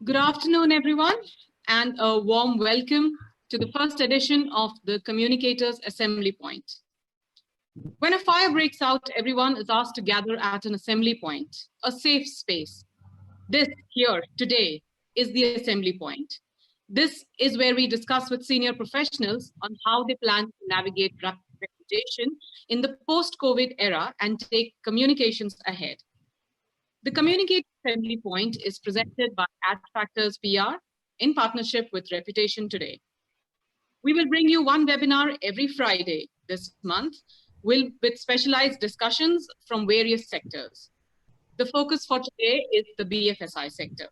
Good afternoon, everyone, and a warm welcome to the first edition of the Communicators Assembly Point. When a fire breaks out, everyone is asked to gather at an assembly point, a safe space. This here today is the assembly point. This is where we discuss with senior professionals on how they plan to navigate reputation in the post-COVID era and take communications ahead. The Communicate Assembly Point is presented by Adfactors PR in partnership with Reputation Today. We will bring you one webinar every Friday this month with specialized discussions from various sectors. The focus for today is the BFSI sector.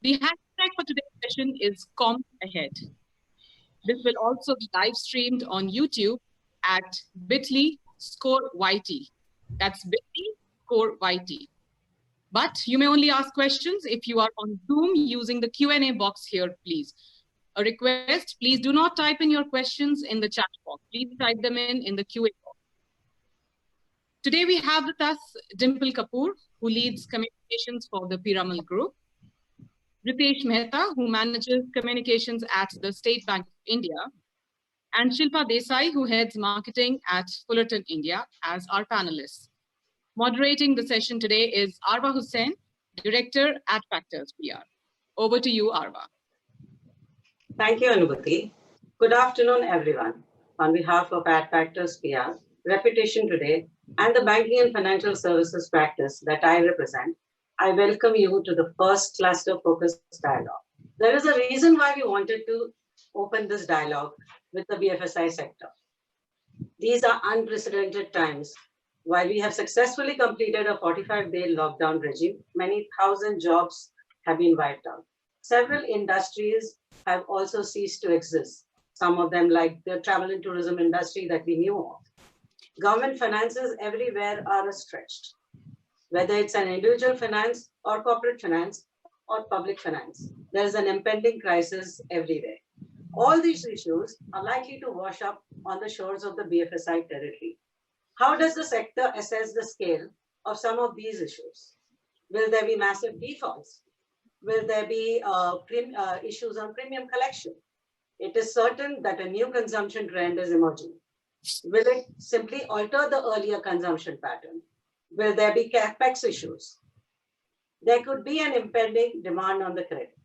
The hashtag for today's session is Comm Ahead. This will also be live streamed on YouTube at bit.ly/YT. That's bit.ly/YT. But you may only ask questions if you are on Zoom using the Q&A box here, please. A request, please do not type in your questions in the chat box. Please type them in the Q&A box. Today we have with us Dimple Kapur, who leads communications for the Piramal Group. Ritesh Mehta, who manages communications at the State Bank of India. And Shilpa Desai, who heads marketing at Fullerton, India, as our panelists. Moderating the session today is Arwa Husain, Director at Adfactors PR. Over to you, Arwa. Thank you, Anubhuti. Good afternoon, everyone. On behalf of Adfactors PR, Reputation Today, and the banking and financial services practice that I represent, I welcome you to the first cluster-focused dialogue. There is a reason why we wanted to open this dialogue with the BFSI sector. These are unprecedented times. While we have successfully completed a 45-day lockdown regime, many thousand jobs have been wiped out. Several industries have also ceased to exist, some of them like the travel and tourism industry that we knew of. Government finances everywhere are stretched, whether it's an individual finance or corporate finance or public finance. There is an impending crisis everywhere. All these issues are likely to wash up on the shores of the BFSI territory. How does the sector assess the scale of some of these issues? Will there be massive defaults? Will there be issues on premium collection? It is certain that a new consumption trend is emerging. Will it simply alter the earlier consumption pattern? Will there be capex issues? There could be an impending demand on the credit.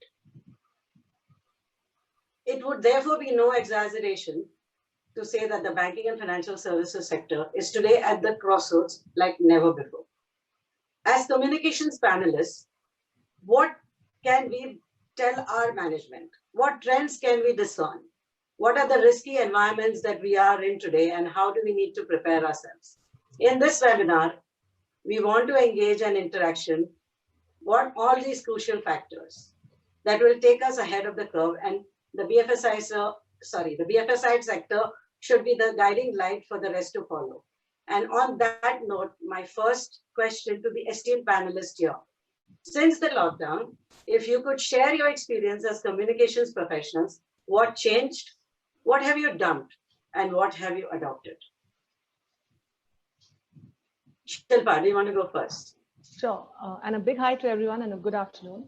It would therefore be no exaggeration to say that the banking and financial services sector is today at the crossroads like never before. As communications panelists, what can we tell our management? What trends can we discern? What are the risky environments that we are in today, and how do we need to prepare ourselves? In this webinar, we want to engage an interaction on all these crucial factors that will take us ahead of the curve, and the BFSI sector should be the guiding light for the rest to follow. And on that note, my first question to the esteemed panelists here. Since the lockdown, if you could share your experience as communications professionals, what changed, what have you done, and what have you adopted? Shilpa, do you want to go first? Sure, and a big hi to everyone and a good afternoon.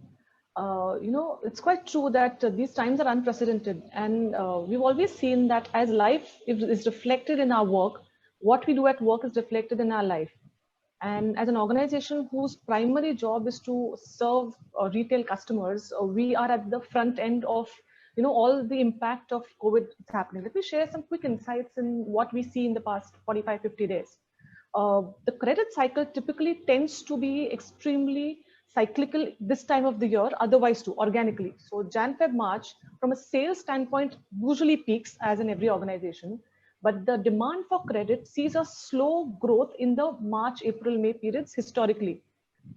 It's quite true that these times are unprecedented, and we've always seen that as life is reflected in our work, what we do at work is reflected in our life. And as an organization whose primary job is to serve retail customers, we are at the front end of all the impact of COVID happening. Let me share some quick insights in what we see in the past 45-50 days. The credit cycle typically tends to be extremely cyclical this time of the year, otherwise too, organically. So Jan, Feb, March, from a sales standpoint, usually peaks as in every organization, but the demand for credit sees a slow growth in the March, April, May periods historically.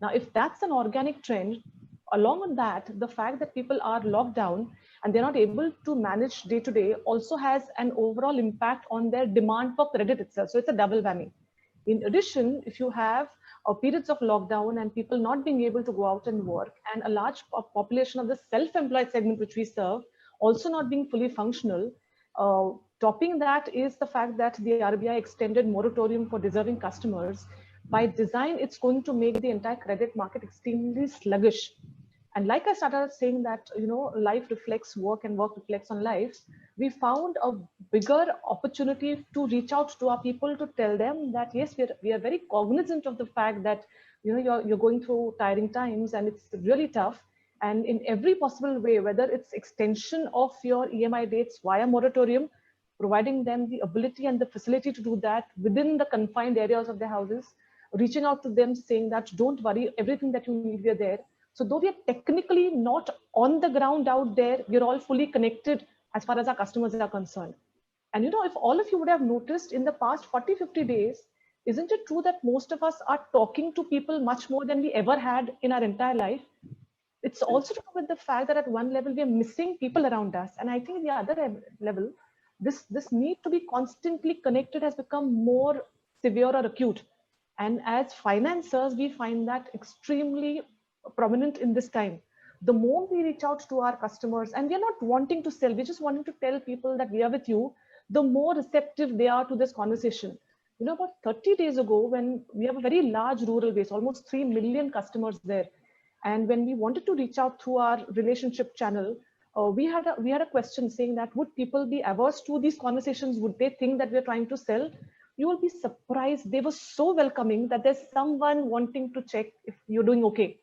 Now, if that's an organic trend, along with that, the fact that people are locked down and they're not able to manage day to day also has an overall impact on their demand for credit itself. So it's a double whammy. In addition, if you have periods of lockdown and people not being able to go out and work, and a large population of the self-employed segment which we serve also not being fully functional, topping that is the fact that the RBI extended moratorium for deserving customers. By design, it's going to make the entire credit market extremely sluggish. And like I started saying that, life reflects work and work reflects on life, we found a bigger opportunity to reach out to our people to tell them that, yes, we are very cognizant of the fact that, you're going through tiring times and it's really tough. And in every possible way, whether it's extension of your EMI dates via moratorium, providing them the ability and the facility to do that within the confined areas of their houses, reaching out to them saying that don't worry, everything that you need, we're there. So though we are technically not on the ground out there, we're all fully connected as far as our customers are concerned. And if all of you would have noticed in the past 40, 50 days, isn't it true that most of us are talking to people much more than we ever had in our entire life? It's also to do with the fact that at one level we are missing people around us, and I think the other level, this need to be constantly connected has become more severe or acute. And as financiers, we find that extremely prominent in this time. The more we reach out to our customers, and we are not wanting to sell, we're just wanting to tell people that we are with you, the more receptive they are to this conversation. About 30 days ago, when we have a very large rural base, almost 3 million customers there, and when we wanted to reach out through our relationship channel, we had a question saying that would people be averse to these conversations? Would they think that we're trying to sell? You will be surprised. They were so welcoming that there's someone wanting to check if you're doing okay.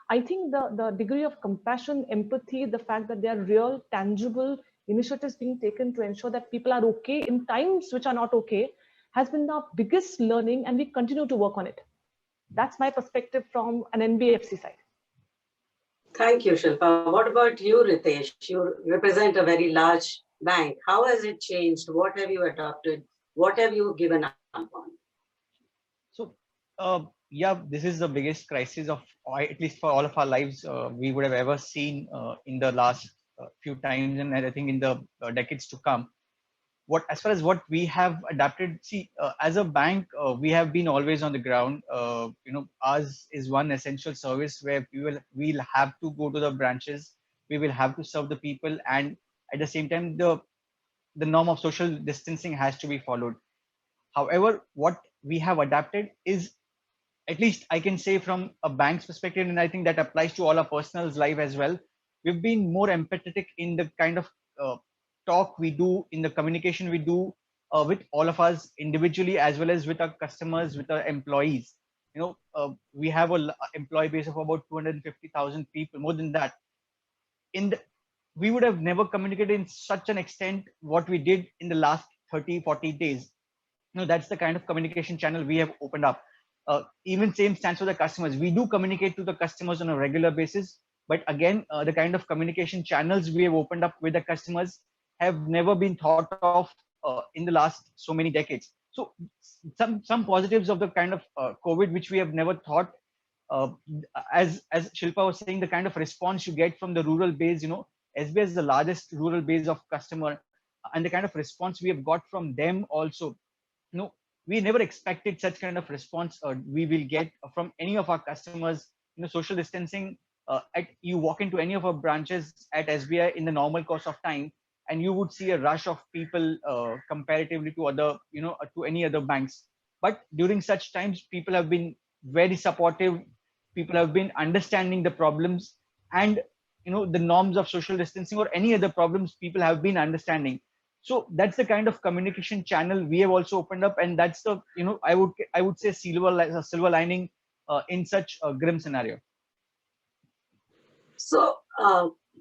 I think the degree of compassion, empathy, the fact that there are real, tangible initiatives being taken to ensure that people are okay in times which are not okay has been the biggest learning, and we continue to work on it. That's my perspective from an NBFC side. Thank you, Shilpa. What about you, Ritesh? You represent a very large bank. How has it changed? What have you adopted? What have you given up on? So, yeah, this is the biggest crisis of, at least for all of our lives, we would have ever seen in the last few times, and I think in the decades to come. As far as what we have adapted, see, as a bank, we have been always on the ground. Ours is one essential service where we'll have to go to the branches, we will have to serve the people, and at the same time, the norm of social distancing has to be followed. However, what we have adapted is, at least I can say from a bank's perspective, and I think that applies to all our personal life as well, we've been more empathetic in the kind of talk we do, in the communication we do with all of us individually, as well as with our customers, with our employees. We have a employee base of about 250,000 people, more than that. We would have never communicated in such an extent what we did in the last 30, 40 days. That's the kind of communication channel we have opened up. Even same stands for the customers. We do communicate to the customers on a regular basis, but again, the kind of communication channels we have opened up with the customers have never been thought of in the last so many decades. So some positives of the kind of COVID which we have never thought. Uh, as Shilpa was saying, the kind of response you get from the rural base, SBI is the largest rural base of customer, and the kind of response we have got from them also. We never expected such kind of response we will get from any of our customers. Social distancing, you walk into any of our branches at SBI in the normal course of time, and you would see a rush of people comparatively to to any other banks. But during such times, people have been very supportive. People have been understanding the problems, and the norms of social distancing or any other problems people have been understanding. So that's the kind of communication channel we have also opened up, and that's the I would say silver lining in such a grim scenario. So,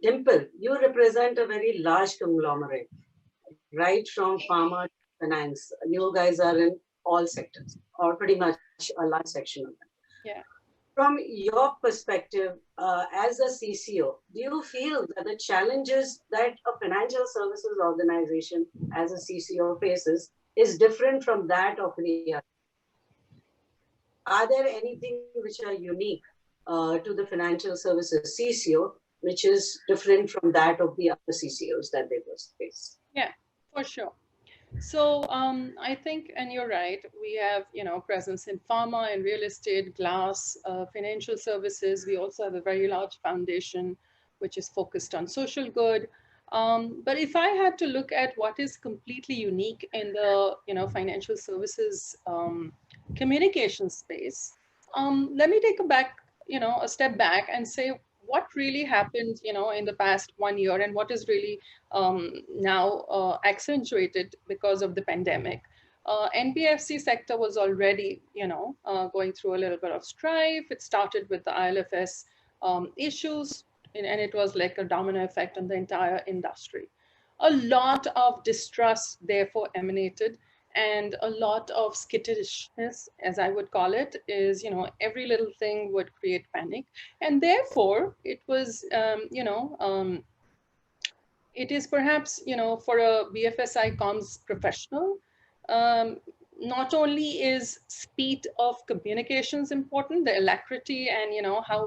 Dimple, you represent a very large conglomerate, right from pharma to finance. You guys are in all sectors, or pretty much a large section of them. Yeah. From your perspective, as a CCO, do you feel that the challenges that a financial services organization as a CCO faces is different from that of the other? Are there anything which are unique to the financial services CCO, which is different from that of the other CCOs that they face? Yeah, for sure. So I think, and you're right, we have, presence in pharma and real estate, glass, financial services. We also have a very large foundation, which is focused on social good. But if I had to look at what is completely unique in the, financial services communication space, let me take a step back and say, what really happened, in the past 1 year, and what is really now accentuated because of the pandemic. NBFC sector was already, going through a little bit of strife. It started with the ILFS issues, and it was like a domino effect on the entire industry. A lot of distrust therefore emanated, and a lot of skittishness, as I would call it, is, every little thing would create panic. And therefore, it was, it is perhaps, for a BFSI comms professional, um, not only is speed of communications important, the alacrity and, how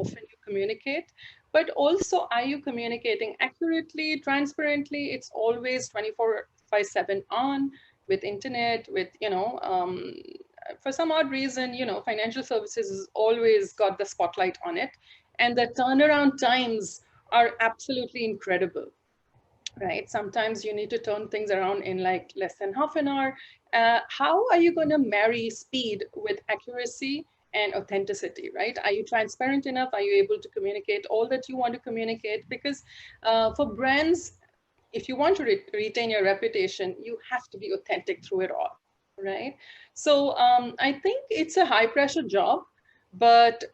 often you communicate, but also are you communicating accurately, transparently? It's always 24/7 on, with internet, with, for some odd reason, financial services has always got the spotlight on it. And the turnaround times are absolutely incredible, right? Sometimes you need to turn things around in like less than half an hour. How are you going to marry speed with accuracy and authenticity, right? Are you transparent enough? Are you able to communicate all that you want to communicate? Because for brands, if you want to retain your reputation, you have to be authentic through it all, right? So I think it's a high pressure job, but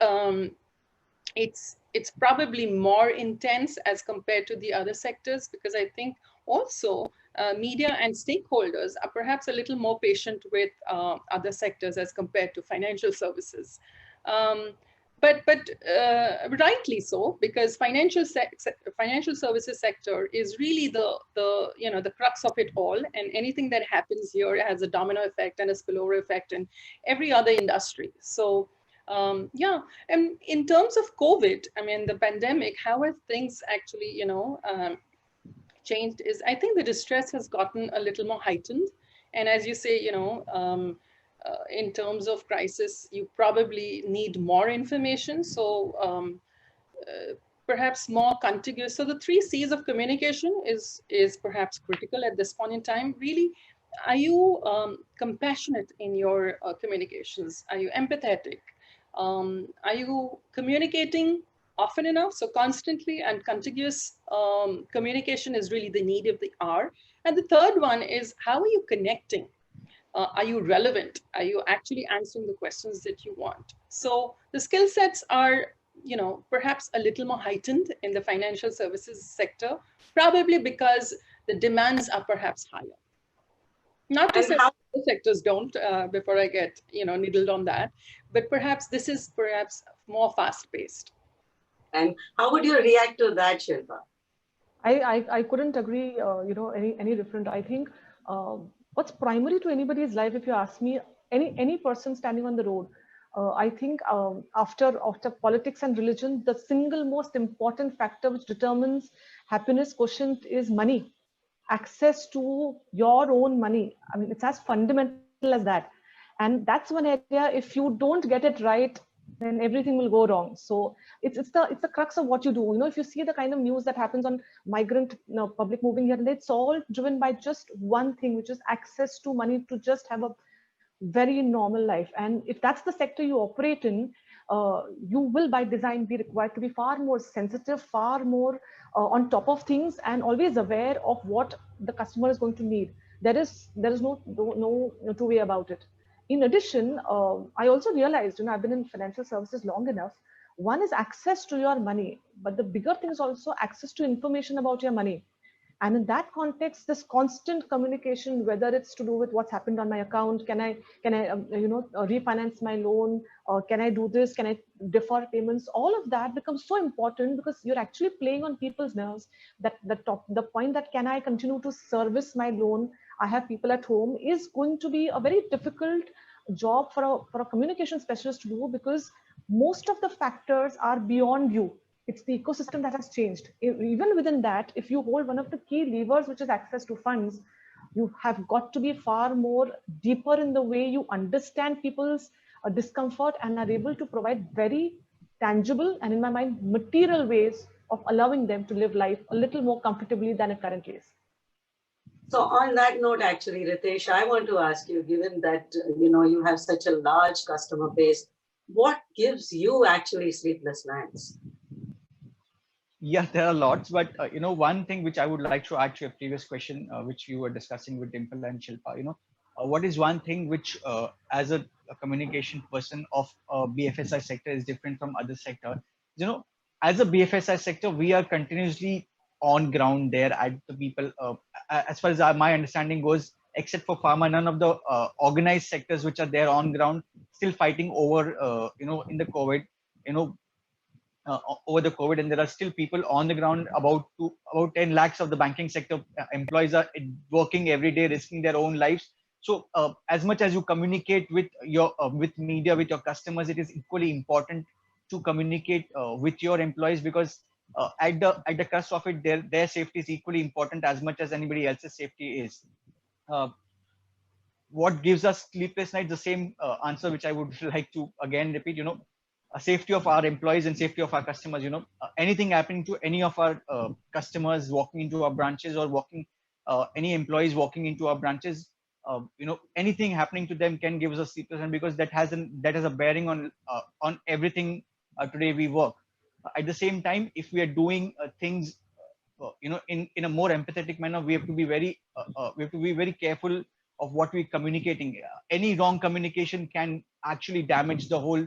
it's probably more intense as compared to the other sectors, because I think also media and stakeholders are perhaps a little more patient with other sectors as compared to financial services. But rightly so, because financial services sector is really the crux of it all, and anything that happens here has a domino effect and a spillover effect in every other industry. So yeah, and in terms of COVID, I mean, the pandemic, how have things actually, changed is, I think the distress has gotten a little more heightened. And as you say, in terms of crisis, you probably need more information. So perhaps more contiguous. So the 3 C's of communication is perhaps critical at this point in time. Really, are you compassionate in your communications? Are you empathetic? Are you communicating often enough? So constantly and contiguous communication is really the need of the hour. And the third one is, how are you connecting? Are you relevant? Are you actually answering the questions that you want? So the skill sets are, perhaps a little more heightened in the financial services sector, probably because the demands are perhaps higher. Not to say the sectors don't, before I get, needled on that, but perhaps this is perhaps more fast-paced. And how would you react to that, Shilpa? I couldn't agree, any different. I think what's primary to anybody's life, if you ask me, any person standing on the road, I think after politics and religion, the single most important factor which determines happiness quotient is money. Access to your own money. I mean, it's as fundamental as that. And that's one area, if you don't get it right, then everything will go wrong. So it's the crux of what you do. If you see the kind of news that happens on migrant public moving here, and it's all driven by just one thing, which is access to money to just have a very normal life. And if that's the sector you operate in, you will by design be required to be far more sensitive, far more on top of things, and always aware of what the customer is going to need. There is no two way about it. In addition, I also realized, I've been in financial services long enough. One is access to your money, but the bigger thing is also access to information about your money. And in that context, this constant communication, whether it's to do with what's happened on my account, can I refinance my loan, or can I do this, can I defer payments, all of that becomes so important, because you're actually playing on people's nerves. That the point that can I continue to service my loan, I have people at home, is going to be a very difficult job for a communication specialist to do, because most of the factors are beyond you. It's the ecosystem that has changed. Even within that, if you hold one of the key levers, which is access to funds, you have got to be far more deeper in the way you understand people's discomfort and are able to provide very tangible and, in my mind, material ways of allowing them to live life a little more comfortably than it currently is. So on that note, actually, Ritesh, I want to ask you, given that, you have such a large customer base, what gives you actually sleepless nights? Yeah, there are lots, but one thing which I would like to add to your previous question, which you were discussing with Dimple and Shilpa, what is one thing which, as a communication person of BFSI sector, is different from other sector? As a BFSI sector, we are continuously on ground there at the people. As far as my understanding goes, except for pharma, none of the organized sectors which are there on ground still fighting over, in the COVID. You know, over the COVID, and there are still people on the ground. About 10 lakhs of the banking sector employees are working every day, risking their own lives. So, as much as you communicate with your with media, with your customers, it is equally important to communicate with your employees, because at the crux of it, their safety is equally important as much as anybody else's safety is. Uh, what gives us sleepless nights? The same answer which I would like to again repeat. Safety of our employees and safety of our customers. Anything happening to any of our customers walking into our branches, or walking any employees walking into our branches, anything happening to them can give us a sleepless night, because that has a bearing on everything today we work. At the same time, if we are doing things in a more empathetic manner, we have to be very careful of what we're communicating. Any wrong communication can actually damage the whole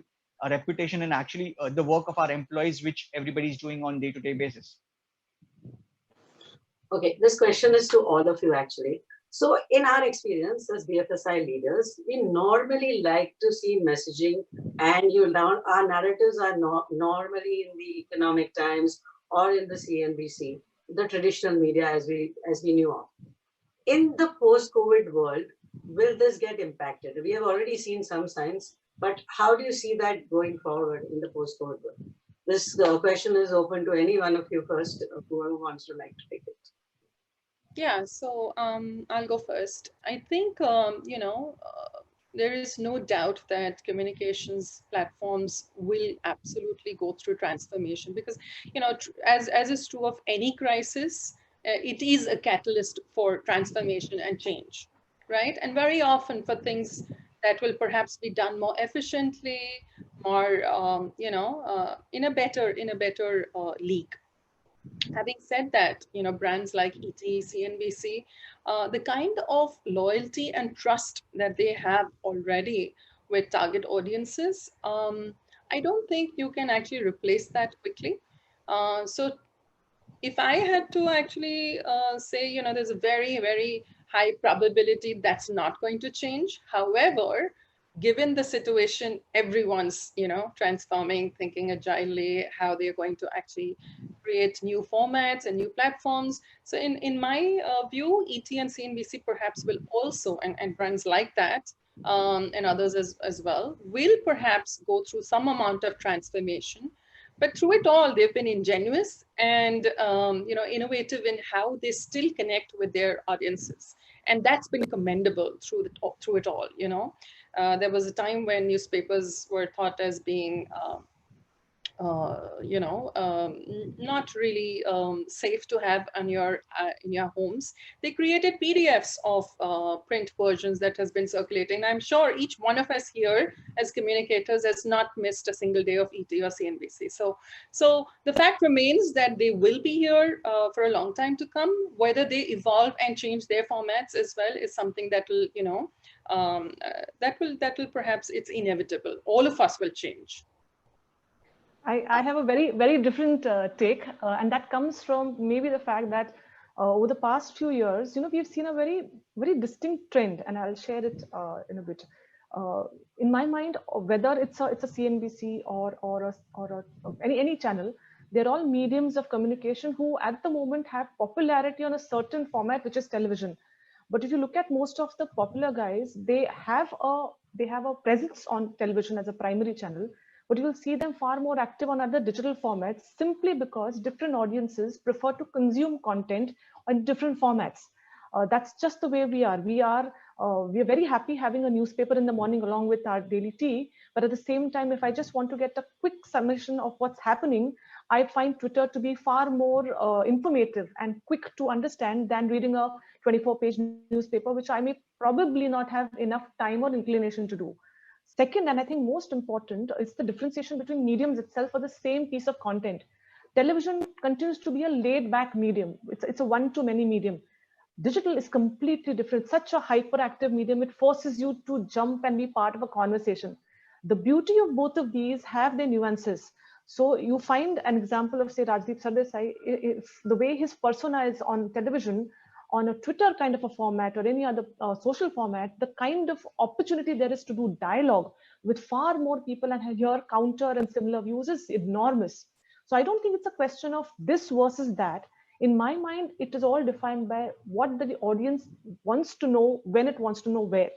reputation, and actually the work of our employees, which everybody is doing on day-to-day basis. Okay, this question is to all of you actually. So in our experience as BFSI leaders, we normally like to see messaging, and our narratives are not normally in the Economic Times or in the CNBC, the traditional media as we knew of. In the post-COVID world, will this get impacted? We have already seen some signs, but how do you see that going forward in the post-COVID world? This question is open to any one of you first, whoever wants to like to take it. Yeah, so I'll go first. I think, there is no doubt that communications platforms will absolutely go through transformation, because, as is true of any crisis, it is a catalyst for transformation and change, right? And very often for things that will perhaps be done more efficiently, more, in a better league. Having said that, brands like ET, CNBC, the kind of loyalty and trust that they have already with target audiences, I don't think you can actually replace that quickly. So if I had to actually say, there's a very, very high probability that's not going to change. However, given the situation, everyone's, transforming, thinking agilely, how they're going to actually create new formats and new platforms. So in my view, ET and CNBC perhaps will also, and brands like that, and others as well, will perhaps go through some amount of transformation. But through it all, they've been ingenuous and innovative in how they still connect with their audiences, and that's been commendable through it all. There was a time when newspapers were thought as being not really safe to have on in your homes. They created PDFs of print versions that has been circulating. I'm sure each one of us here as communicators has not missed a single day of ET or CNBC. So the fact remains that they will be here for a long time to come. Whether they evolve and change their formats as well is something that will, that will perhaps, it's inevitable. All of us will change. I have a very, very different take, and that comes from maybe the fact that over the past few years, we've seen a very, very distinct trend, and I'll share it in a bit. In my mind, whether it's a CNBC or any channel, they're all mediums of communication who at the moment have popularity on a certain format, which is television. But if you look at most of the popular guys, they have a presence on television as a primary channel, but you will see them far more active on other digital formats, simply because different audiences prefer to consume content on different formats. That's just the way we are. We are very happy having a newspaper in the morning along with our daily tea. But at the same time, if I just want to get a quick summation of what's happening, I find Twitter to be far more informative and quick to understand than reading a 24-page newspaper, which I may probably not have enough time or inclination to do. Second, and I think most important, is the differentiation between mediums itself for the same piece of content. Television continues to be a laid back medium. It's a one-to-many medium. Digital is completely different, such a hyperactive medium. It forces you to jump and be part of a conversation. The beauty of both of these have their nuances. So you find an example of, say, Rajdeep Sardesai, if the way his persona is on television, on a Twitter kind of a format or any other social format, the kind of opportunity there is to do dialogue with far more people and hear counter and similar views is enormous. So I don't think it's a question of this versus that. In my mind, it is all defined by what the audience wants to know, when it wants to know where.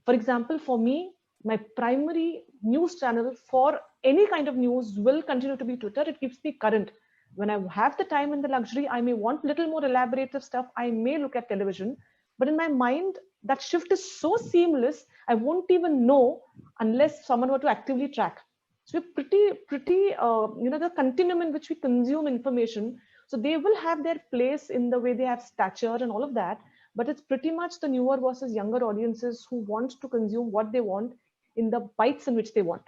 For example, for me, my primary news channel for any kind of news will continue to be Twitter. It keeps me current. When I have the time and the luxury, I may want little more elaborative stuff. I may look at television. But in my mind, that shift is so seamless, I won't even know unless someone were to actively track. So we're pretty, the continuum in which we consume information. So they will have their place in the way they have stature and all of that. But it's pretty much the newer versus younger audiences who want to consume what they want in the bites in which they want.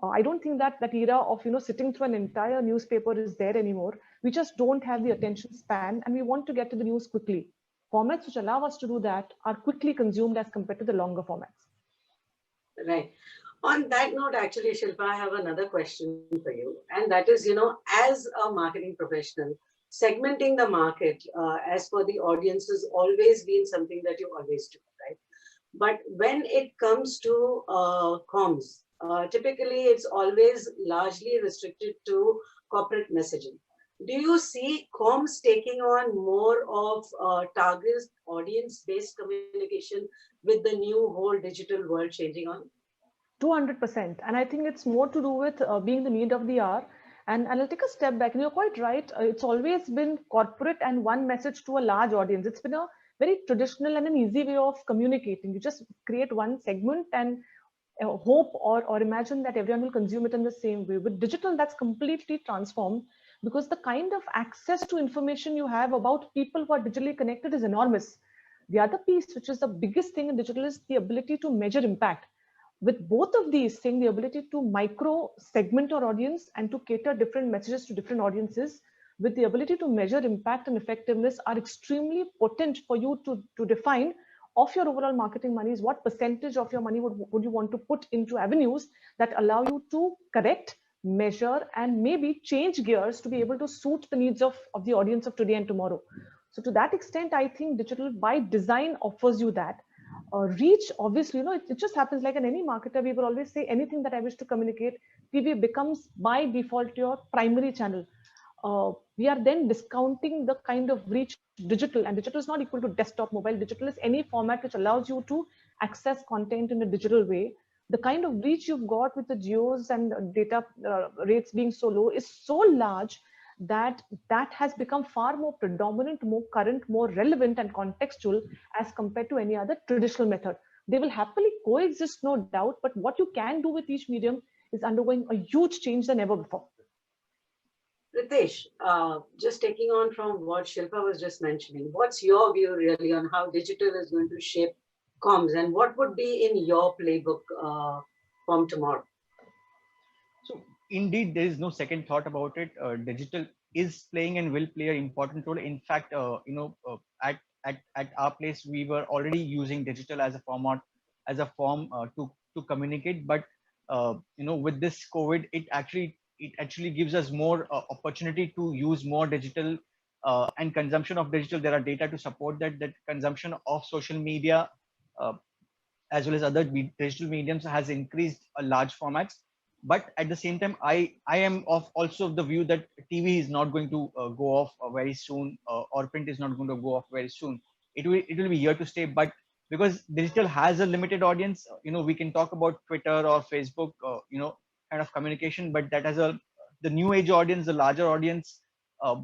I don't think that that era of sitting through an entire newspaper is there anymore. We just don't have the attention span, and we want to get to the news quickly. Formats which allow us to do that are quickly consumed as compared to the longer formats. Right. On that note, actually, Shilpa, I have another question for you. And that is, as a marketing professional, segmenting the market as per the audience has always been something that you always do, right? But when it comes to comms, typically it's always largely restricted to corporate messaging. Do you see comms taking on more of target audience-based communication with the new whole digital world changing on? 200%. And I think it's more to do with being the need of the hour. And I'll take a step back. And you're quite right. It's always been corporate and one message to a large audience. It's been a very traditional and an easy way of communicating. You just create one segment and hope or imagine that everyone will consume it in the same way. With digital, that's completely transformed because the kind of access to information you have about people who are digitally connected is enormous. The other piece, which is the biggest thing in digital, is the ability to measure impact. With both of these things, the ability to micro segment our audience and to cater different messages to different audiences, with the ability to measure impact and effectiveness, are extremely potent for you to define of your overall marketing money is what percentage of your money would you want to put into avenues that allow you to correct, measure, and maybe change gears to be able to suit the needs of the audience of today and tomorrow. So to that extent, I think digital by design offers you that. Reach, obviously, it just happens like in any marketer, we will always say anything that I wish to communicate, TV becomes by default your primary channel. We are then discounting the kind of reach digital, and digital is not equal to desktop, mobile. Digital is any format which allows you to access content in a digital way. The kind of reach you've got with the geos and data rates being so low is so large that has become far more predominant, more current, more relevant and contextual as compared to any other traditional method. They will happily coexist, no doubt, but what you can do with each medium is undergoing a huge change than ever before. Ritesh, just taking on from what Shilpa was just mentioning, what's your view really on how digital is going to shape comms, and what would be in your playbook from tomorrow? So indeed, there is no second thought about it. Digital is playing and will play an important role. In fact, at our place, we were already using digital as a format, as a form to communicate. But with this COVID, it actually gives us more opportunity to use more digital and consumption of digital. There are data to support that consumption of social media as well as other digital mediums has increased a large formats. But at the same time, I am of also of the view that TV is not going to go off very soon, or print is not going to go off very soon. It will be here to stay. But because digital has a limited audience, we can talk about Twitter or Facebook, kind of communication, but that has the new age audience, the larger audience.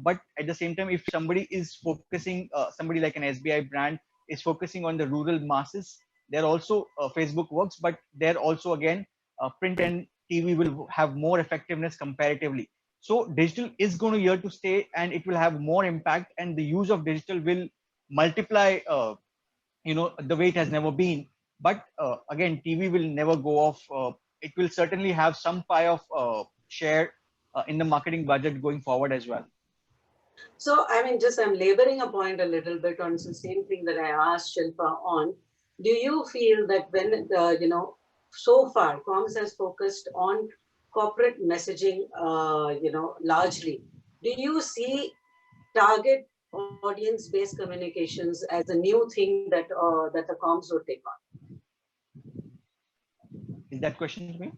But at the same time, if somebody is focusing, somebody like an SBI brand is focusing on the rural masses, there also Facebook works, but there also again print and TV will have more effectiveness comparatively. So digital is going to here to stay, and it will have more impact, and the use of digital will multiply, the way it has never been. But again, TV will never go off. It will certainly have some pie of share in the marketing budget going forward as well. So, I mean, just I'm laboring a point a little bit on the same thing that I asked Shilpa on. Do you feel that when, so far, comms has focused on corporate messaging, largely, do you see target audience-based communications as a new thing that the comms would take on? Is that question to me?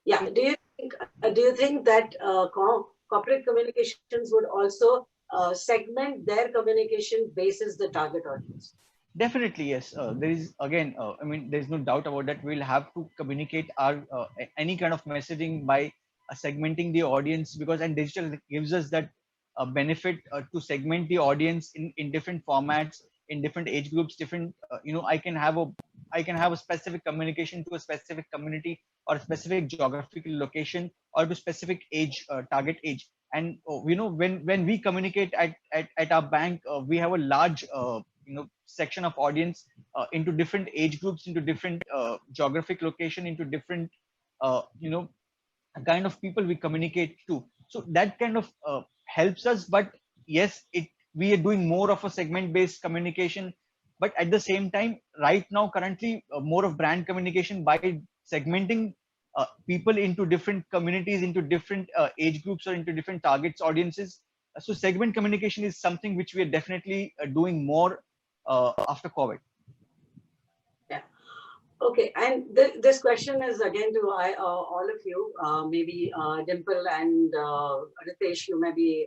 Yeah. Do you think that corporate communications would also segment their communication basis the target audience? Definitely, yes. There is again, I mean, there's no doubt about that. We'll have to communicate our any kind of messaging by segmenting the audience, because and digital gives us that benefit to segment the audience in different formats, in different age groups, different. I can have a specific communication to a specific community or a specific geographical location or to specific age target age. And when we communicate at our bank, we have a large section of audience into different age groups, into different geographic location, into different uh, you know kind of people we communicate to. So that kind of helps us. But yes, we are doing more of a segment based communication, but at the same time right now currently more of brand communication by segmenting people into different communities, into different age groups, or into different targets audiences. So segment communication is something which we are definitely doing more after COVID. Yeah. Okay. And this question is again to all of you. Maybe Dimple and Ritesh, you may be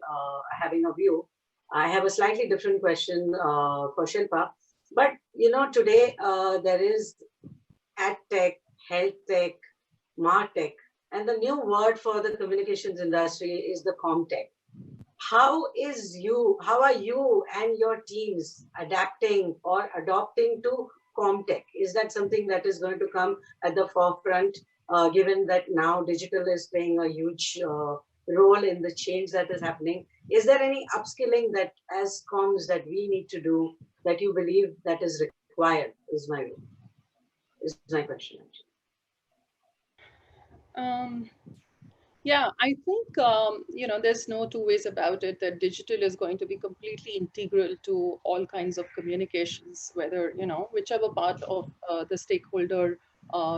having a view. I have a slightly different question for Shilpa. But today there is ad tech, health tech, martech, and the new word for the communications industry is the comtech. How are you and your teams adapting or adopting to comtech? Is that something that is going to come at the forefront, given that now digital is playing a huge role in the change that is happening? Is there any upskilling that as comms that we need to do that you believe that is required? Is my question actually. Yeah, I think, there's no two ways about it that digital is going to be completely integral to all kinds of communications, whether, whichever part of the stakeholder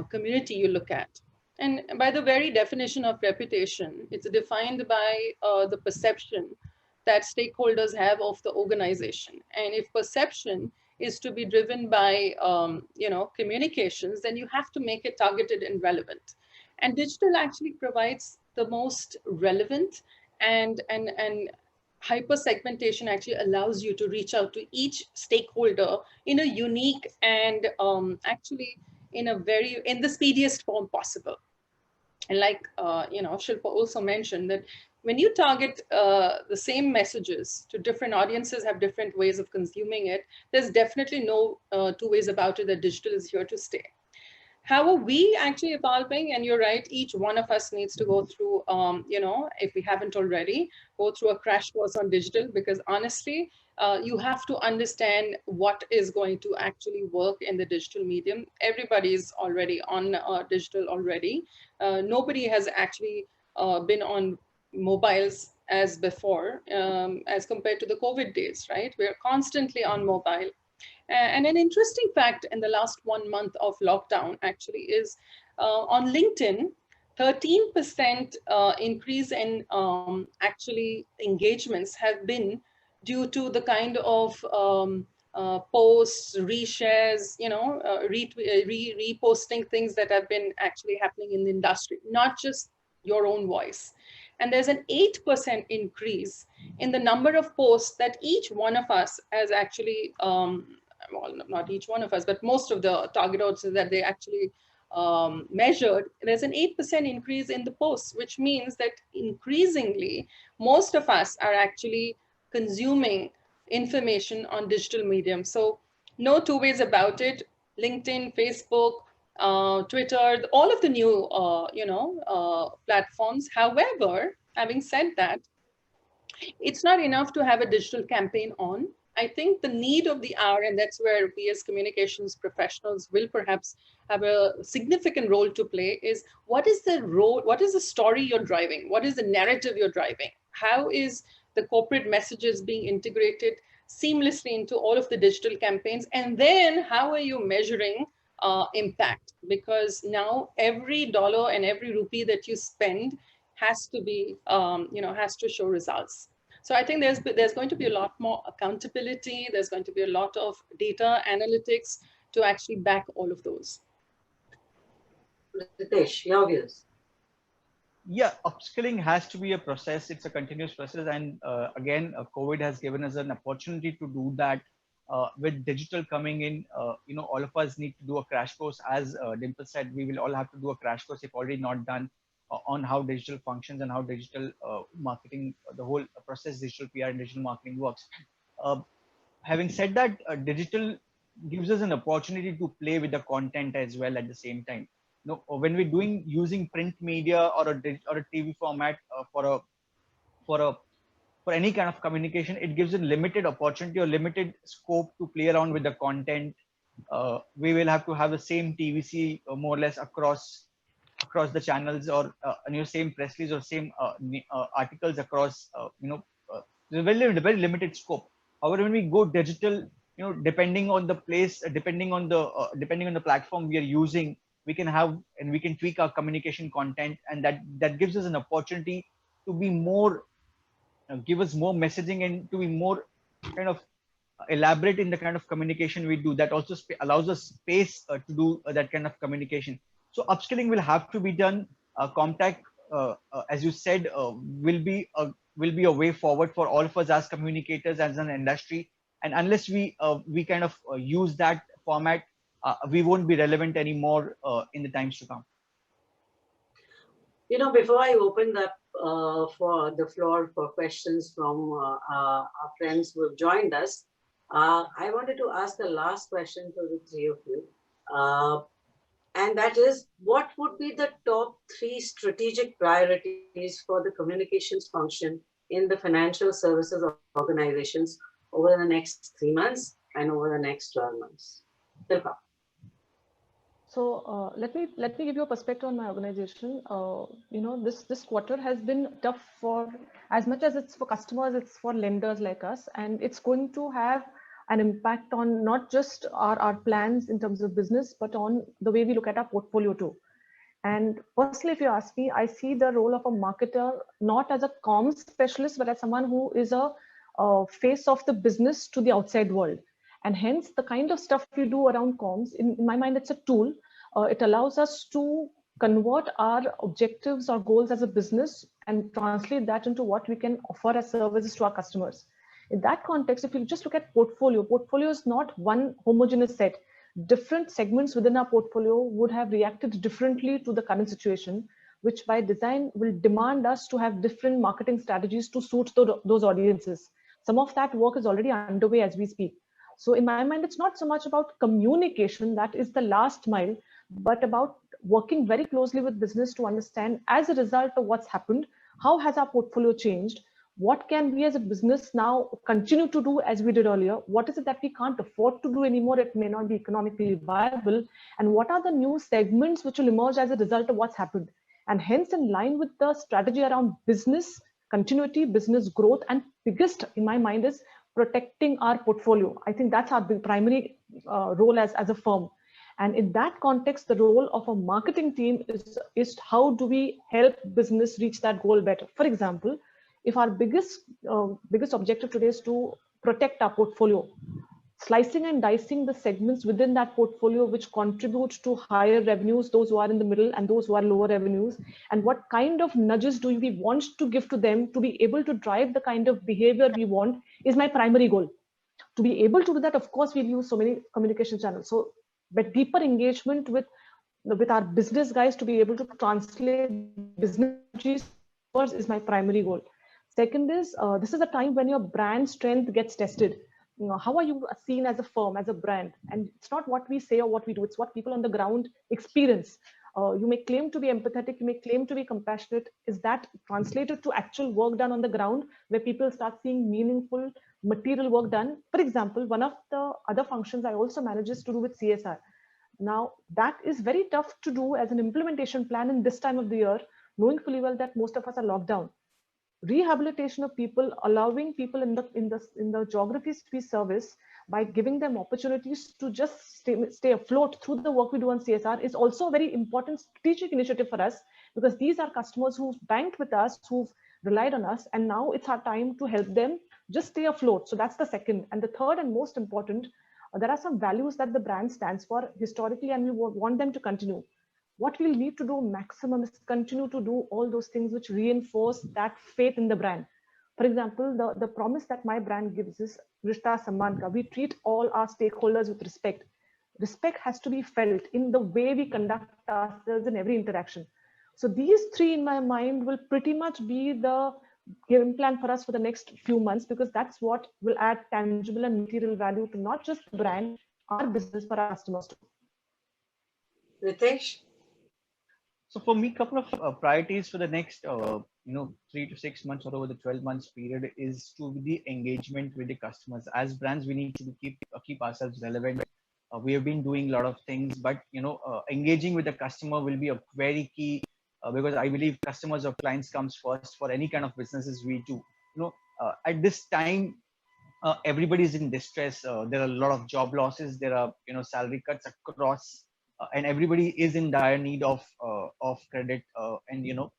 community you look at. And by the very definition of reputation, it's defined by the perception that stakeholders have of the organization. And if perception is to be driven by, communications, then you have to make it targeted and relevant. And digital actually provides the most relevant and hyper segmentation actually allows you to reach out to each stakeholder in a unique and actually in the speediest form possible. And like Shilpa also mentioned that when you target the same messages to different audiences, have different ways of consuming it, there's definitely no two ways about it that digital is here to stay. How are we actually evolving? And you're right, each one of us needs to go through, if we haven't already, go through a crash course on digital, because honestly, you have to understand what is going to actually work in the digital medium. Everybody's already on digital already. Nobody has actually been on mobiles as before, as compared to the COVID days, right? We're constantly on mobile. And an interesting fact in the last 1 month of lockdown actually is on LinkedIn, 13% increase in actually engagements have been due to the kind of posts, reshares, reposting things that have been actually happening in the industry, not just your own voice. And there's an 8% increase in the number of posts that each one of us has actually well, not each one of us, but most of the target audiences that they actually measured, there's an 8% increase in the posts, which means that increasingly, most of us are actually consuming information on digital medium. So no two ways about it. LinkedIn, Facebook, Twitter, all of the new, platforms. However, having said that, it's not enough to have a digital campaign on. I think the need of the hour, and that's where we as communications professionals will perhaps have a significant role to play, is what is the role, what is the story you're driving? What is the narrative you're driving? How is the corporate messages being integrated seamlessly into all of the digital campaigns? And then how are you measuring impact? Because now every dollar and every rupee that you spend has to be, has to show results. So I think there's going to be a lot more accountability. There's going to be a lot of data analytics to actually back all of those. Ritesh, your views. Yeah, upskilling has to be a process. It's a continuous process, and again, COVID has given us an opportunity to do that. With digital coming in, all of us need to do a crash course. As Dimple said, we will all have to do a crash course if already not done, on how digital functions and how digital marketing, the whole process, digital PR and digital marketing works. Uh, Having said that, digital gives us an opportunity to play with the content as well at the same time. When we're using print media or a TV format, for a for any kind of communication, it gives a limited opportunity or limited scope to play around with the content. We will have to have the same TVC, more or less across the channels, or same press release or same articles across, very limited scope. However, when we go digital, depending on the place, depending on the platform we are using, we can have and we can tweak our communication content, and that gives us an opportunity to be more, give us more messaging, and to be more kind of elaborate in the kind of communication we do. That also allows us space to do that kind of communication. So upskilling will have to be done. Comtech, as you said, will be a way forward for all of us as communicators, as an industry. And unless we kind of use that format, we won't be relevant anymore in the times to come. Before I open up for the floor for questions from our friends who have joined us, I wanted to ask the last question to the three of you. And that is, what would be the top 3 strategic priorities for the communications function in the financial services organizations over the next 3 months and over the next 12 months? Shilpa. So let me give you a perspective on my organization. This quarter has been tough for, as much as it's for customers, it's for lenders like us, and it's going to have an impact on not just our plans in terms of business, but on the way we look at our portfolio too. And personally, if you ask me, I see the role of a marketer not as a comms specialist, but as someone who is a face of the business to the outside world. And hence, the kind of stuff we do around comms, in my mind, it's a tool. It allows us to convert our objectives or goals as a business and translate that into what we can offer as services to our customers. In that context, if you just look at portfolio is not one homogeneous set. Different segments within our portfolio would have reacted differently to the current situation, which by design will demand us to have different marketing strategies to suit those audiences. Some of that work is already underway as we speak. So in my mind, it's not so much about communication, that is the last mile, but about working very closely with business to understand, as a result of what's happened, how has our portfolio changed? What can we as a business now continue to do as we did earlier? What is it that we can't afford to do anymore? It may not be economically viable. And what are the new segments which will emerge as a result of what's happened? And hence, in line with the strategy around business continuity, business growth, and biggest in my mind is protecting our portfolio. I think that's our primary role as a firm. And in that context, the role of a marketing team is how do we help business reach that goal better? For example, if our biggest objective today is to protect our portfolio, slicing and dicing the segments within that portfolio which contribute to higher revenues, those who are in the middle and those who are lower revenues, and what kind of nudges do we want to give to them to be able to drive the kind of behavior we want is my primary goal. To be able to do that, of course, we'll use so many communication channels. So, but deeper engagement with our business guys to be able to translate business is my primary goal. Second is, this is a time when your brand strength gets tested. How are you seen as a firm, as a brand? And it's not what we say or what we do, it's what people on the ground experience. You may claim to be empathetic, you may claim to be compassionate. Is that translated to actual work done on the ground where people start seeing meaningful material work done. For example, one of the other functions I also manage is to do with CSR. Now, that is very tough to do as an implementation plan in this time of the year, knowing fully well that most of us are locked down. Rehabilitation of people, allowing people in the geographies we service by giving them opportunities to just stay afloat through the work we do on CSR is also a very important strategic initiative for us, because these are customers who've banked with us, who've relied on us, and now it's our time to help them just stay afloat. So that's the second. And the third and most important, there are some values that the brand stands for historically, and we want them to continue. What we'll need to do maximum is continue to do all those things which reinforce that faith in the brand. For example, the promise that my brand gives is Rishta Samman Ka. We treat all our stakeholders with respect. Respect has to be felt in the way we conduct ourselves in every interaction. So these three in my mind will pretty much be the game plan for us for the next few months, because that's what will add tangible and material value to not just the brand, our business, for our customers too. Ritesh? So for me, couple of priorities for the next 3 to 6 months or over the 12 months period is to be the engagement with the customers. As brands, we need to keep ourselves relevant. We have been doing a lot of things, but engaging with the customer will be a very key, because I believe customers or clients comes first for any kind of businesses we do. At this time, everybody is in distress. There are a lot of job losses. There are salary cuts across, and everybody is in dire need of credit. And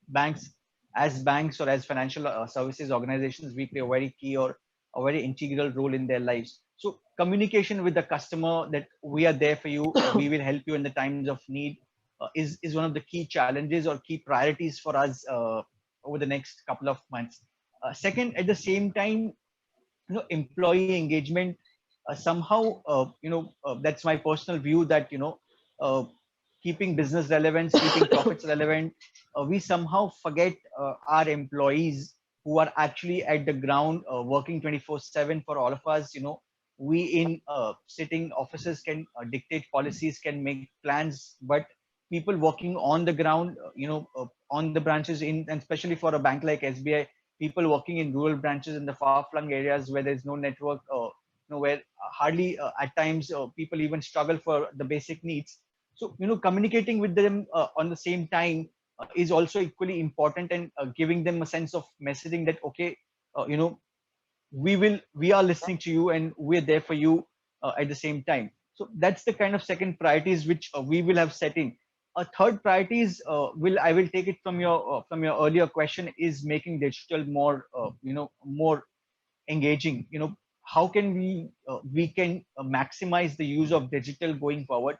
banks or as financial services organizations, we play a very key or a very integral role in their lives. So communication with the customer that we are there for you, we will help you in the times of need, is one of the key challenges or key priorities for us over the next couple of months. Second, at the same time, employee engagement, somehow that's my personal view that uh, keeping business relevant, keeping profits relevant, we somehow forget our employees who are actually at the ground, working 24/7 for all of us. We in sitting offices can dictate policies, can make plans, but people working on the ground, on the branches, and especially for a bank like SBI, people working in rural branches in the far-flung areas where there's no network, where hardly at times people even struggle for the basic needs. So communicating with them on the same time is also equally important, and giving them a sense of messaging that okay, we are listening to you and we're there for you at the same time. So that's the kind of second priorities which we will have set in. A third priorities I will take it from your earlier question, is making digital more more engaging. How can we can maximize the use of digital going forward.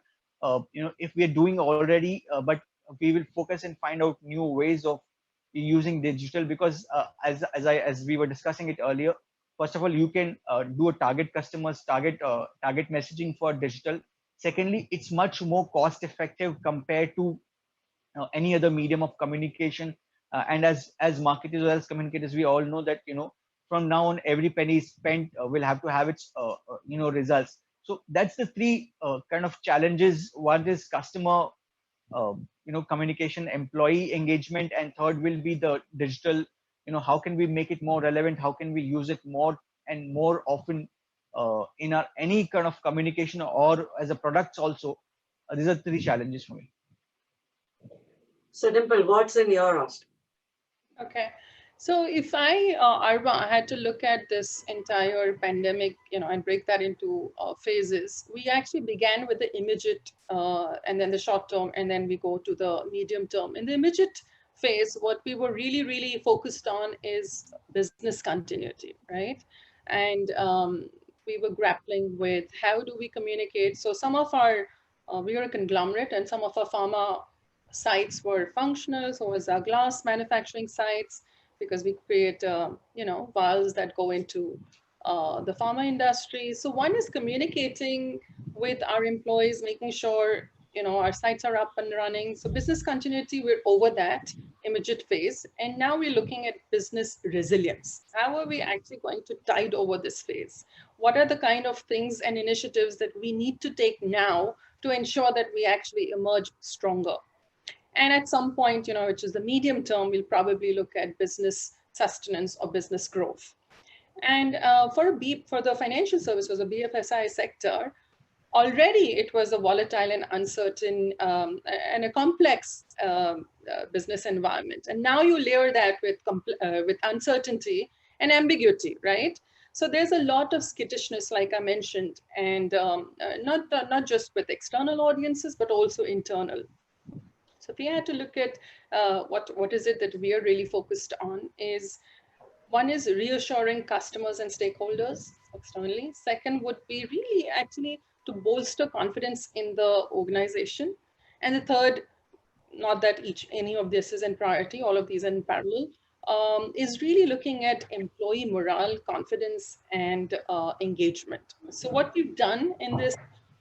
If we are doing already, but we will focus and find out new ways of using digital, because as we were discussing it earlier, first of all, you can do a target customers, target messaging for digital. Secondly, it's much more cost effective compared to any other medium of communication. And as marketers or as communicators, we all know that from now on, every penny spent will have to have its results. So that's the three kind of challenges. One is customer communication, employee engagement, and third will be the digital. How can we make it more relevant? How can we use it more and more often in our any kind of communication or as a products also. These are three challenges for me. So Dimple, what's in your roster? Okay. So if Arwa, I had to look at this entire pandemic, and break that into phases, we actually began with the immediate and then the short term, and then we go to the medium term. In the immediate phase, what we were really, really focused on is business continuity, right? And we were grappling with how do we communicate. So some of our, we were a conglomerate, and some of our pharma sites were functional, so was our glass manufacturing sites, because we create, vials that go into the pharma industry. So one is communicating with our employees, making sure, our sites are up and running. So business continuity, we're over that immediate phase. And now we're looking at business resilience. How are we actually going to tide over this phase? What are the kind of things and initiatives that we need to take now to ensure that we actually emerge stronger? And at some point, which is the medium term, we'll probably look at business sustenance or business growth. And for the financial services, the BFSI sector, already it was a volatile and uncertain and a complex business environment. And now you layer that with uncertainty and ambiguity, right? So there's a lot of skittishness, like I mentioned, and not just with external audiences, but also internal. So if we had to look at what is it that we are really focused on is, one is reassuring customers and stakeholders externally. Second would be really actually to bolster confidence in the organization. And the third, not that any of this is in priority, all of these are in parallel, is really looking at employee morale, confidence, and engagement. So what we've done in this,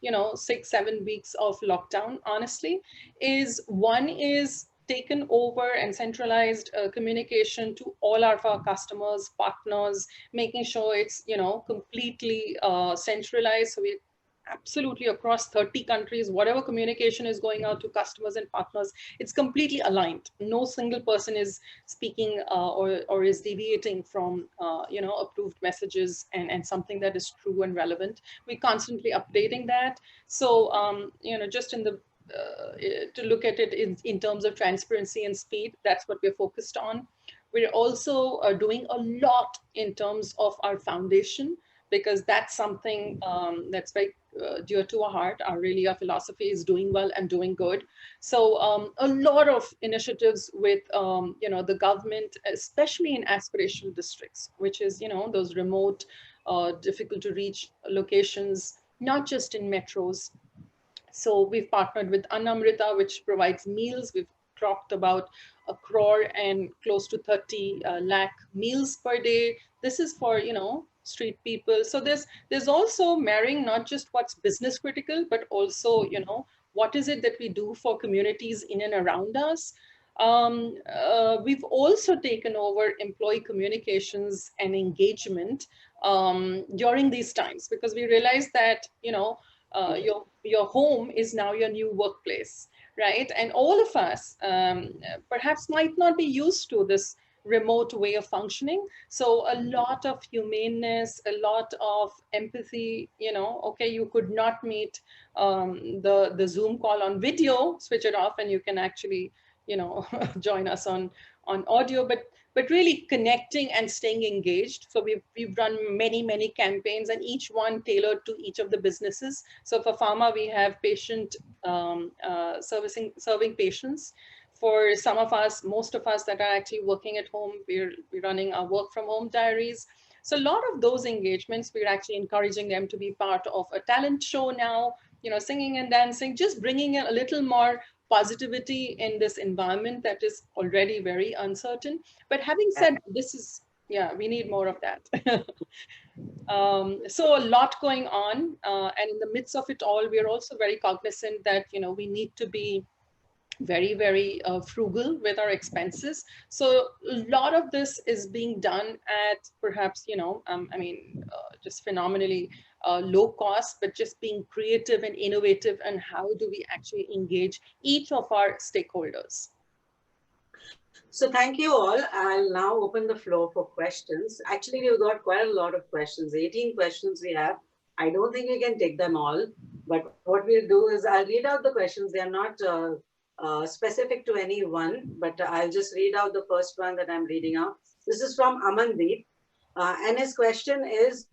6-7 weeks of lockdown, honestly, is one is taken over and centralized communication to all of our customers, partners, making sure it's, completely centralized. So we absolutely across 30 countries, whatever communication is going out to customers and partners, it's completely aligned. No single person is speaking or is deviating from approved messages and something that is true and relevant. We're constantly updating that. So just in the to look at it in terms of transparency and speed, that's what we're focused on. We're also doing a lot in terms of our foundation, because that's something that's very dear to our heart. Our philosophy is doing well and doing good. So a lot of initiatives with the government, especially in aspirational districts, which is those remote, difficult to reach locations, not just in metros. So we've partnered with Annamrita, which provides meals. We've talked about 1 crore and close to 30 lakh meals per day. This is for, street people. So there's also marrying not just what's business critical, but also, what is it that we do for communities in and around us. We've also taken over employee communications and engagement during these times, because we realized that, your home is now your new workplace, right? And all of us perhaps might not be used to this remote way of functioning. So a lot of humaneness, a lot of empathy, okay, you could not meet the Zoom call on video, switch it off and you can actually, join us on audio, but really connecting and staying engaged. So we've run many campaigns, and each one tailored to each of the businesses. So for pharma, we have patient serving patients. For some of us, most of us that are actually working at home, we're running our work from home diaries. So a lot of those engagements, we're actually encouraging them to be part of a talent show now, singing and dancing, just bringing in a little more positivity in this environment that is already very uncertain. But having said this, we need more of that. So a lot going on, and in the midst of it all, we are also very cognizant that we need to be very frugal with our expenses. So a lot of this is being done at perhaps just phenomenally low cost, but just being creative and innovative, and how do we actually engage each of our stakeholders. So thank you all. I'll now open the floor for questions. Actually, we've got quite a lot of questions, 18 questions we have. I don't think we can take them all, but what we'll do is I'll read out the questions. They are not specific to any one, but I'll just read out the first one that I'm reading out. This is from Amandeep, and his question is,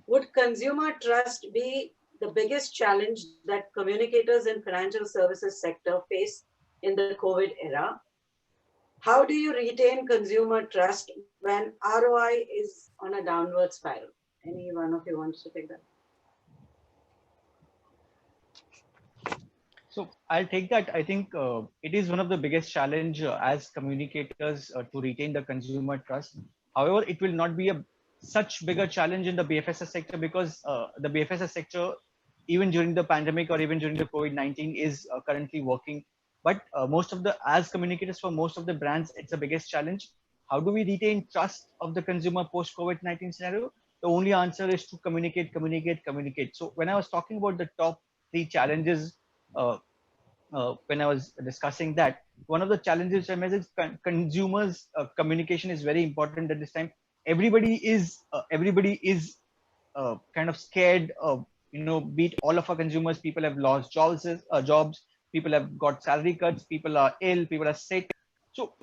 would consumer trust be the biggest challenge that communicators in financial services sector face in the COVID era? How do you retain consumer trust when ROI is on a downward spiral? Any one of you wants to take that? So I'll take that. I think it is one of the biggest challenge as communicators to retain the consumer trust. However, it will not be a such bigger challenge in the BFSI sector, because the BFSI sector, even during the pandemic or even during the COVID-19, is currently working. But as communicators for most of the brands, it's the biggest challenge. How do we retain trust of the consumer post COVID-19 scenario? The only answer is to communicate. So when I was talking about the top 3 challenges, when I was discussing that, one of the challenges I is consumers communication is very important at this time. everybody is kind of scared of, beat all of our consumers. People have lost jobs, people have got salary cuts, people are ill, people are sick. So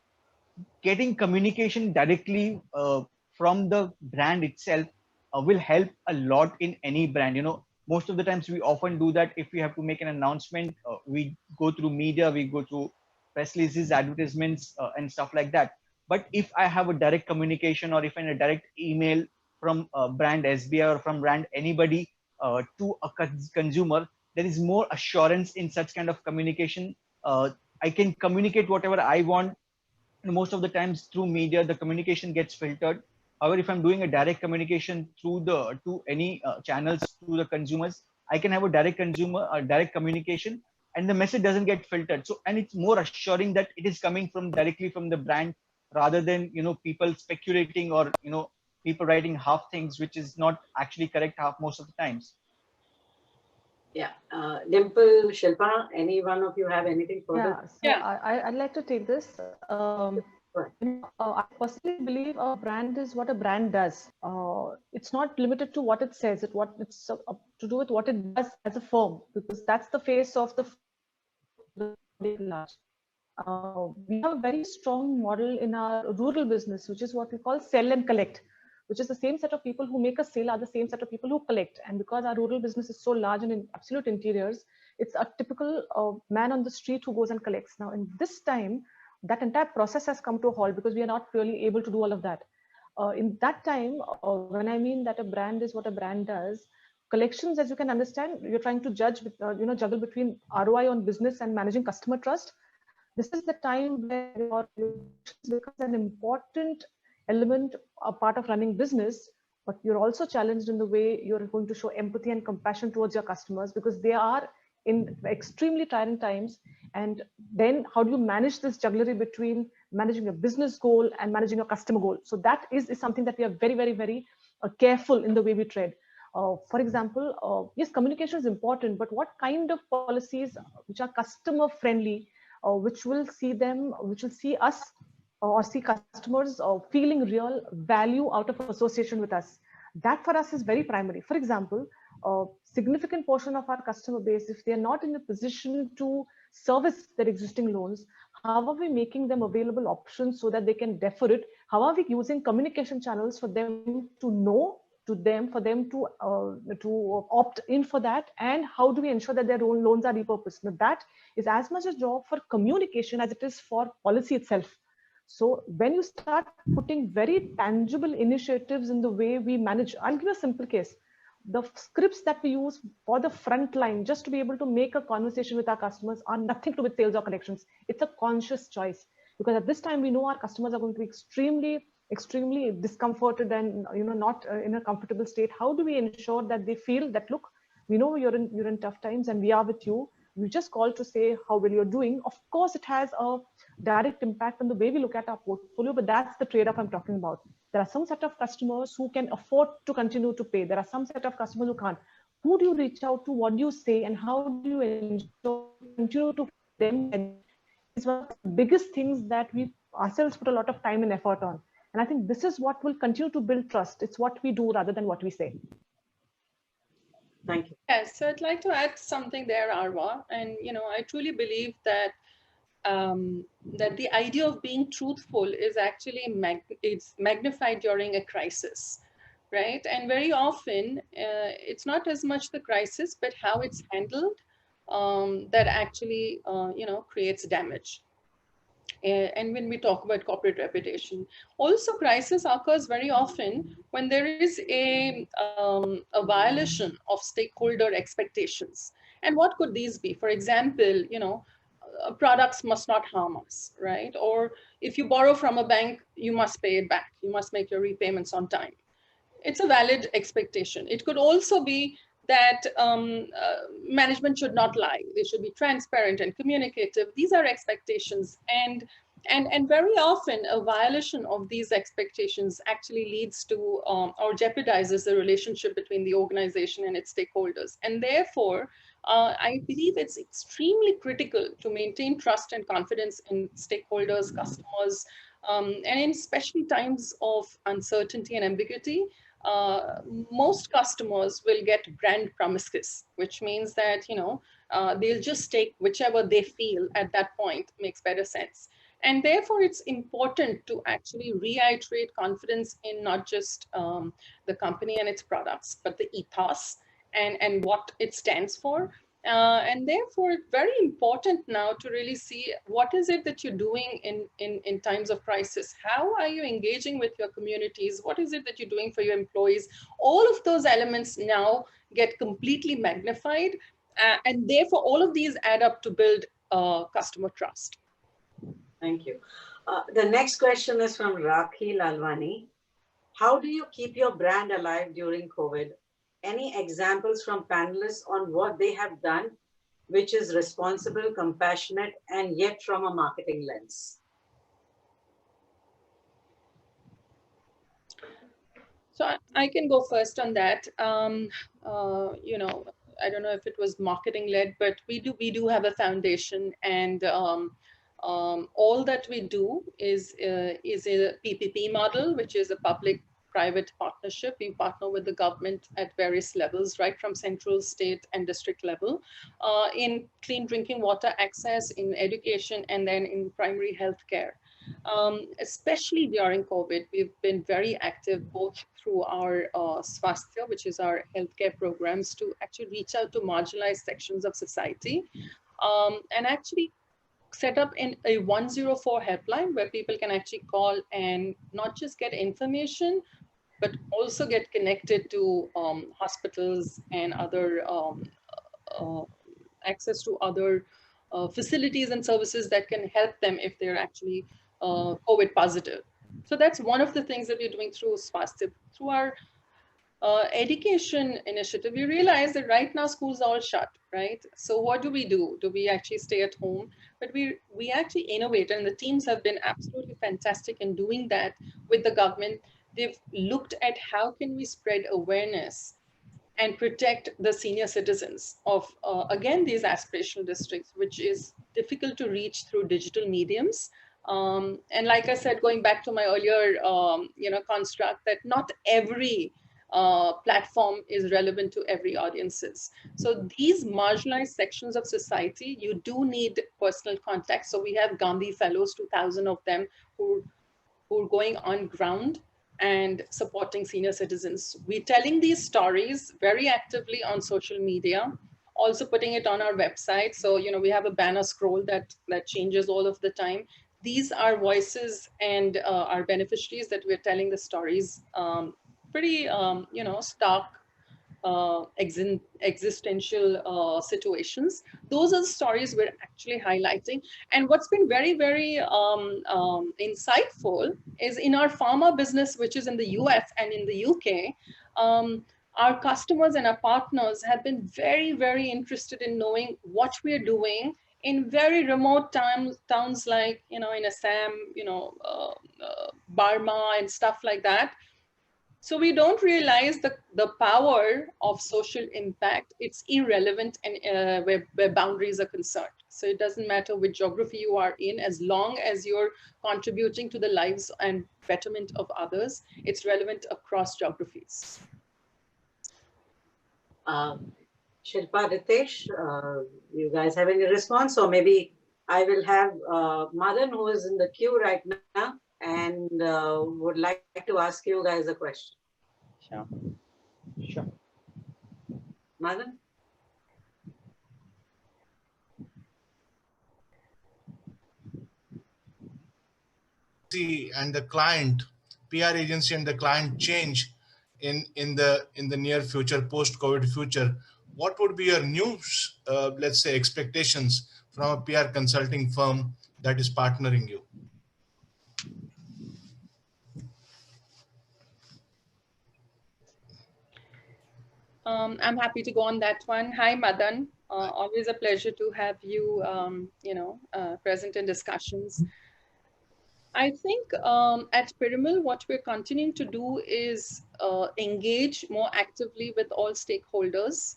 getting communication directly from the brand itself will help a lot in any brand. Most of the times we often do that. If we have to make an announcement, we go through media, we go through press releases, advertisements, and stuff like that. But if I have a direct communication, or if in a direct email from brand SBI or from brand anybody to a consumer, there is more assurance in such kind of communication. I can communicate whatever I want. Most of the times through media, the communication gets filtered. However, if I'm doing a direct communication through the to any channels to the consumers, I can have a direct communication, and the message doesn't get filtered. So, and it's more assuring that it is coming from directly from the brand, rather than people speculating, or people writing half things which is not actually correct half most of the times. Yeah. Dimple, Shilpa, any one of you have anything further? Yeah, so Yeah. I'd like to take this. I personally believe a brand is what a brand does. It's not limited to what it says, what it's to do with what it does as a firm, because that's the face of the large. We have a very strong model in our rural business, which is what we call sell and collect, which is the same set of people who make a sale are the same set of people who collect. And because our rural business is so large and in absolute interiors, it's a typical man on the street who goes and collects. Now, in this time, that entire process has come to a halt because we are not really able to do all of that. In that time, when I mean that a brand is what a brand does, collections, as you can understand, you're trying to juggle between ROI on business and managing customer trust. This is the time where your becomes an important element, a part of running business, but you're also challenged in the way you're going to show empathy and compassion towards your customers, because they are in extremely tiring times. And then how do you manage this jugglery between managing your business goal and managing your customer goal? So that is something that we are very, very, very careful in the way we tread. For example, yes, communication is important, but what kind of policies which are customer friendly, which will see us or see customers feeling real value out of association with us. That for us is very primary. For example, a significant portion of our customer base, if they're not in a position to service their existing loans, how are we making them available options so that they can defer it? How are we using communication channels for them to know for them to opt in for that? And how do we ensure that their own loans are repurposed? Now, that is as much a job for communication as it is for policy itself. So when you start putting very tangible initiatives in the way we manage, I'll give a simple case. The scripts that we use for the front line just to be able to make a conversation with our customers are nothing to do with sales or collections. It's a conscious choice, because at this time we know our customers are going to be extremely discomforted and not in a comfortable state. How do we ensure that they feel that, look, we know you're in tough times and we are with you. We just called to say how well you're doing. Of course, it has a direct impact on the way we look at our portfolio, but that's the trade-off I'm talking about. There are some set of customers who can afford to continue to pay. There are some set of customers who can't. Who do you reach out to? What do you say? And how do you ensure continue to them? Is one of the biggest things that we ourselves put a lot of time and effort on. And I think this is what will continue to build trust. It's what we do rather than what we say. Thank you. Yes, so I'd like to add something there, Arwa. And I truly believe that that the idea of being truthful is actually it's magnified during a crisis, right? And very often it's not as much the crisis, but how it's handled that actually creates damage. And when we talk about corporate reputation, also crisis occurs very often when there is a violation of stakeholder expectations. And what could these be? For example, products must not harm us, right? Or if you borrow from a bank, you must pay it back. You must make your repayments on time. It's a valid expectation. It could also be that management should not lie. They should be transparent and communicative. These are expectations. And very often a violation of these expectations actually leads to or jeopardizes the relationship between the organization and its stakeholders. And therefore, I believe it's extremely critical to maintain trust and confidence in stakeholders, customers, And in especially times of uncertainty and ambiguity, most customers will get brand promises, which means that, they'll just take whichever they feel at that point makes better sense. And therefore, it's important to actually reiterate confidence in not just the company and its products, but the ethos and what it stands for. And therefore, it's very important now to really see what is it that you're doing in times of crisis. How are you engaging with your communities? What is it that you're doing for your employees? All of those elements now get completely magnified. And therefore, all of these add up to build customer trust. Thank you. The next question is from Rakhi Lalwani. How do you keep your brand alive during COVID? Any examples from panelists on what they have done, which is responsible, compassionate, and yet from a marketing lens? So I can go first on that. I don't know if it was marketing led, but we do have a foundation, and all that we do is a PPP model, which is a public-private partnership. We partner with the government at various levels, right from central, state, and district level, in clean drinking water access, in education, and then in primary health care. Especially during COVID, we've been very active both through our Swasthya, which is our healthcare programs, to actually reach out to marginalized sections of society, and actually set up in a 104 helpline where people can actually call and not just get information, but also get connected to hospitals and other access to other facilities and services that can help them if they're actually COVID positive. So that's one of the things that we're doing through Swasthya. Through our education initiative, we realize that right now schools are all shut, right? So what do? Do we actually stay at home? But we actually innovate, and the teams have been absolutely fantastic in doing that with the government. They've looked at how can we spread awareness and protect the senior citizens of, again, these aspirational districts, which is difficult to reach through digital mediums. And like I said, going back to my earlier, construct, that not every platform is relevant to every audiences. So these marginalized sections of society, you do need personal contact. So we have Gandhi Fellows, 2,000 of them, who are going on ground and supporting senior citizens. We're telling these stories very actively on social media, also putting it on our website. So, we have a banner scroll that changes all of the time. These are voices and our beneficiaries that we're telling the stories, pretty, stark existential situations. Those are the stories we're actually highlighting. And what's been very, very insightful is in our pharma business, which is in the US and in the UK, our customers and our partners have been very, very interested in knowing what we're doing in very remote towns like, in Assam, Burma and stuff like that. So we don't realize the power of social impact. It's irrelevant and where boundaries are concerned. So it doesn't matter which geography you are in, as long as you're contributing to the lives and betterment of others, it's relevant across geographies. Shilpa, Ritesh, you guys have any response? Or maybe I will have Madan, who is in the queue right now, and would like to ask you guys a question. Sure. Madan? And the client, PR agency and the client change in the near future, post-COVID future, what would be your new, let's say, expectations from a PR consulting firm that is partnering you? I'm happy to go on that one. Hi, Madan. Always a pleasure to have you, present in discussions. I think at Piramal, what we're continuing to do is engage more actively with all stakeholders.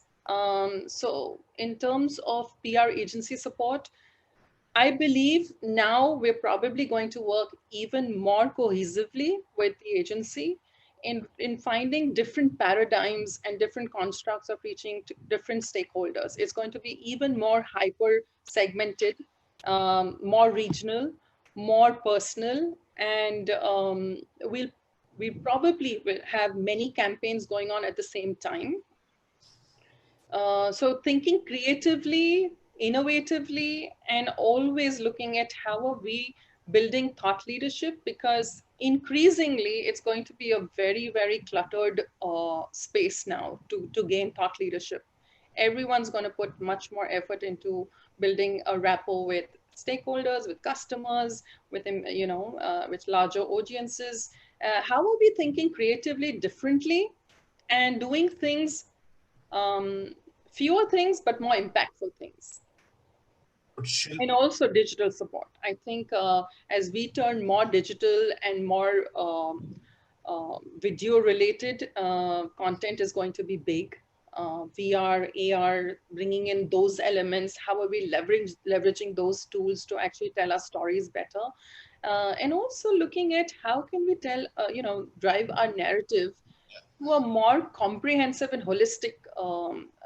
So in terms of PR agency support, I believe now we're probably going to work even more cohesively with the agency in finding different paradigms and different constructs of reaching to different stakeholders. It's going to be even more hyper segmented, more regional, more personal, and we probably will have many campaigns going on at the same time. So thinking creatively, innovatively, and always looking at how are we building thought leadership, because increasingly it's going to be a very, very cluttered space now to gain thought leadership. Everyone's going to put much more effort into building a rapport with stakeholders, with customers, with with larger audiences. How are we thinking creatively, differently, and doing things, um, fewer things, but more impactful things. And also digital support. I think as we turn more digital and more video related, content is going to be big. VR, AR, bringing in those elements. How are we leveraging those tools to actually tell our stories better? And also looking at how can we tell, drive our narrative to a more comprehensive and holistic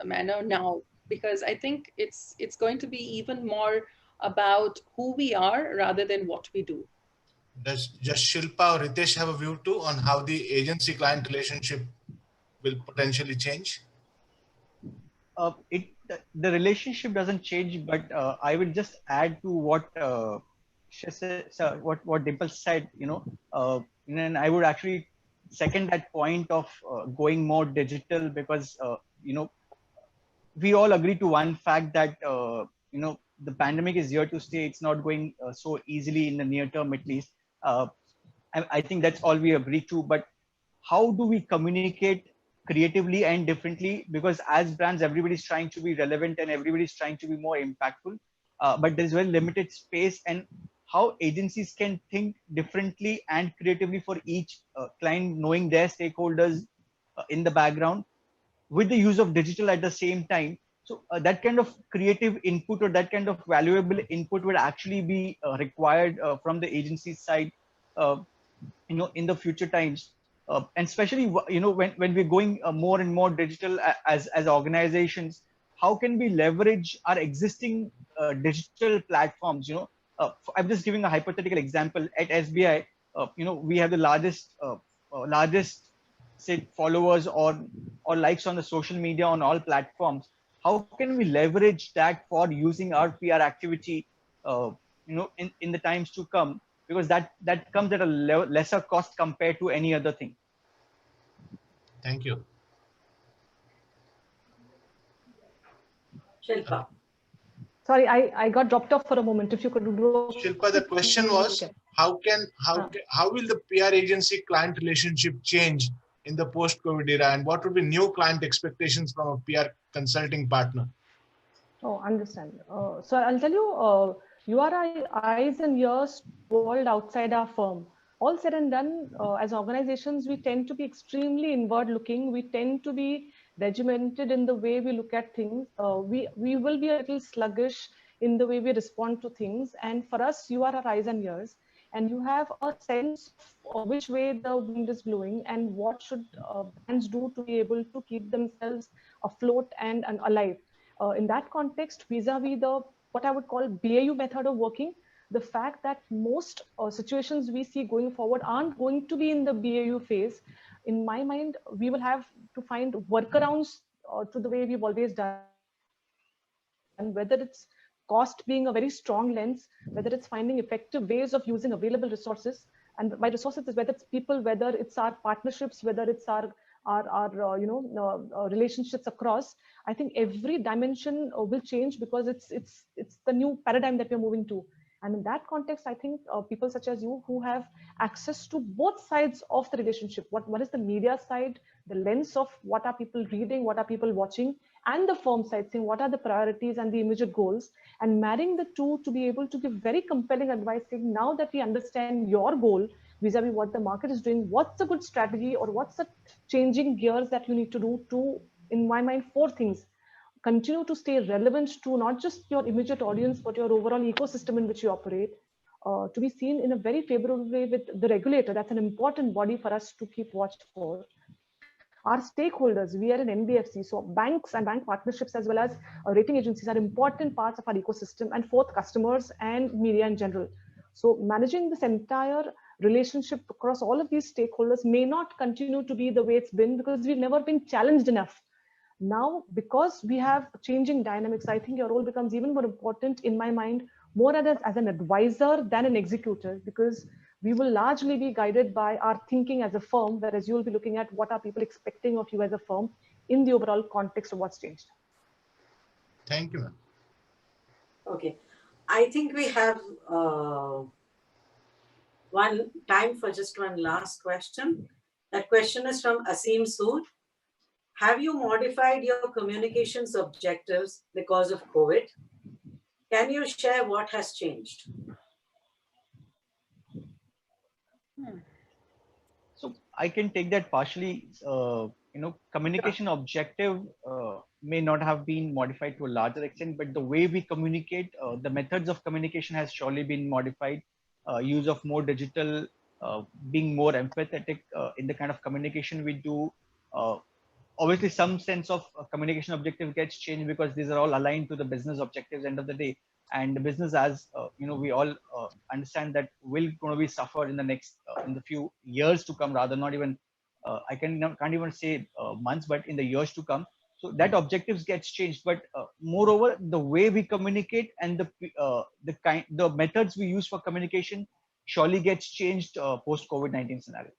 manner now, because I think it's going to be even more about who we are rather than what we do. Does just Shilpa or Ritesh have a view too on how the agency-client relationship will potentially change? The relationship doesn't change, but I will just add to what what Dimple said. And I would actually second that point of going more digital, because we all agree to one fact that the pandemic is here to stay. It's not going so easily in the near term, at least. I think that's all we agree to. But how do we communicate creatively and differently? Because as brands, everybody's trying to be relevant and everybody's trying to be more impactful. But there's very limited space, and how agencies can think differently and creatively for each client, knowing their stakeholders in the background, with the use of digital at the same time. So that kind of creative input or that kind of valuable input would actually be required from the agency side, uh, in the future times. And especially, when we're going more and more digital as organizations, how can we leverage our existing digital platforms? I'm just giving a hypothetical example. At SBI, we have the largest say followers or likes on the social media on all platforms. How can we leverage that for using our PR activity in the times to come, because that comes at a lesser cost compared to any other thing. Thank you. Shilpa. Sorry, I got dropped off for a moment. If you could do Shilpa, the question was, how will the PR agency client relationship change in the post-COVID era, and what would be new client expectations from a PR consulting partner? Oh, understand. So I'll tell you, you are our eyes and ears to the world outside our firm. All said and done, as organizations, we tend to be extremely inward looking. We tend to be regimented in the way we look at things. We will be a little sluggish in the way we respond to things. And for us, you are our eyes and ears. And you have a sense of which way the wind is blowing and what should brands do to be able to keep themselves afloat and alive. In that context, vis-a-vis the what I would call BAU method of working, the fact that most situations we see going forward aren't going to be in the BAU phase, in my mind, we will have to find workarounds to the way we've always done, whether it's cost being a very strong lens, whether it's finding effective ways of using available resources. And by resources is whether it's people, whether it's our partnerships, whether it's our relationships across. I think every dimension will change, because it's the new paradigm that we're moving to. And in that context, I think people such as you, who have access to both sides of the relationship, what is the media side, the lens of what are people reading, what are people watching, and the firm side, saying what are the priorities and the immediate goals, and marrying the two to be able to give very compelling advice, saying now that we understand your goal vis-a-vis what the market is doing, what's a good strategy or what's the changing gears that you need to do to, in my mind, four things. continue to stay relevant to not just your immediate audience, but your overall ecosystem in which you operate, to be seen in a very favorable way with the regulator. That's an important body for us to keep watch for. Our stakeholders, we are an NBFC, so banks and bank partnerships as well as rating agencies are important parts of our ecosystem, and fourth, customers and media in general. So managing this entire relationship across all of these stakeholders may not continue to be the way it's been because we've never been challenged enough. Now, because we have changing dynamics, I think your role becomes even more important in my mind, more as an advisor than an executor, because we will largely be guided by our thinking as a firm, whereas you'll be looking at what are people expecting of you as a firm in the overall context of what's changed. Thank you, ma'am. Okay. I think we have one time for just one last question. That question is from Asim Sood. Have you modified your communications objectives because of COVID? Can you share what has changed? So I can take that partially. Communication objective may not have been modified to a larger extent, but the way we communicate, the methods of communication has surely been modified. Use of more digital, being more empathetic in the kind of communication we do. Obviously, some sense of communication objective gets changed because these are all aligned to the business objectives end of the day. And the business, as we all understand that will going to be suffered in the next in the few years to come, rather not even can't even say months, but in the years to come. So that objectives gets changed, but moreover, the way we communicate and the methods we use for communication surely gets changed post COVID-19 scenario.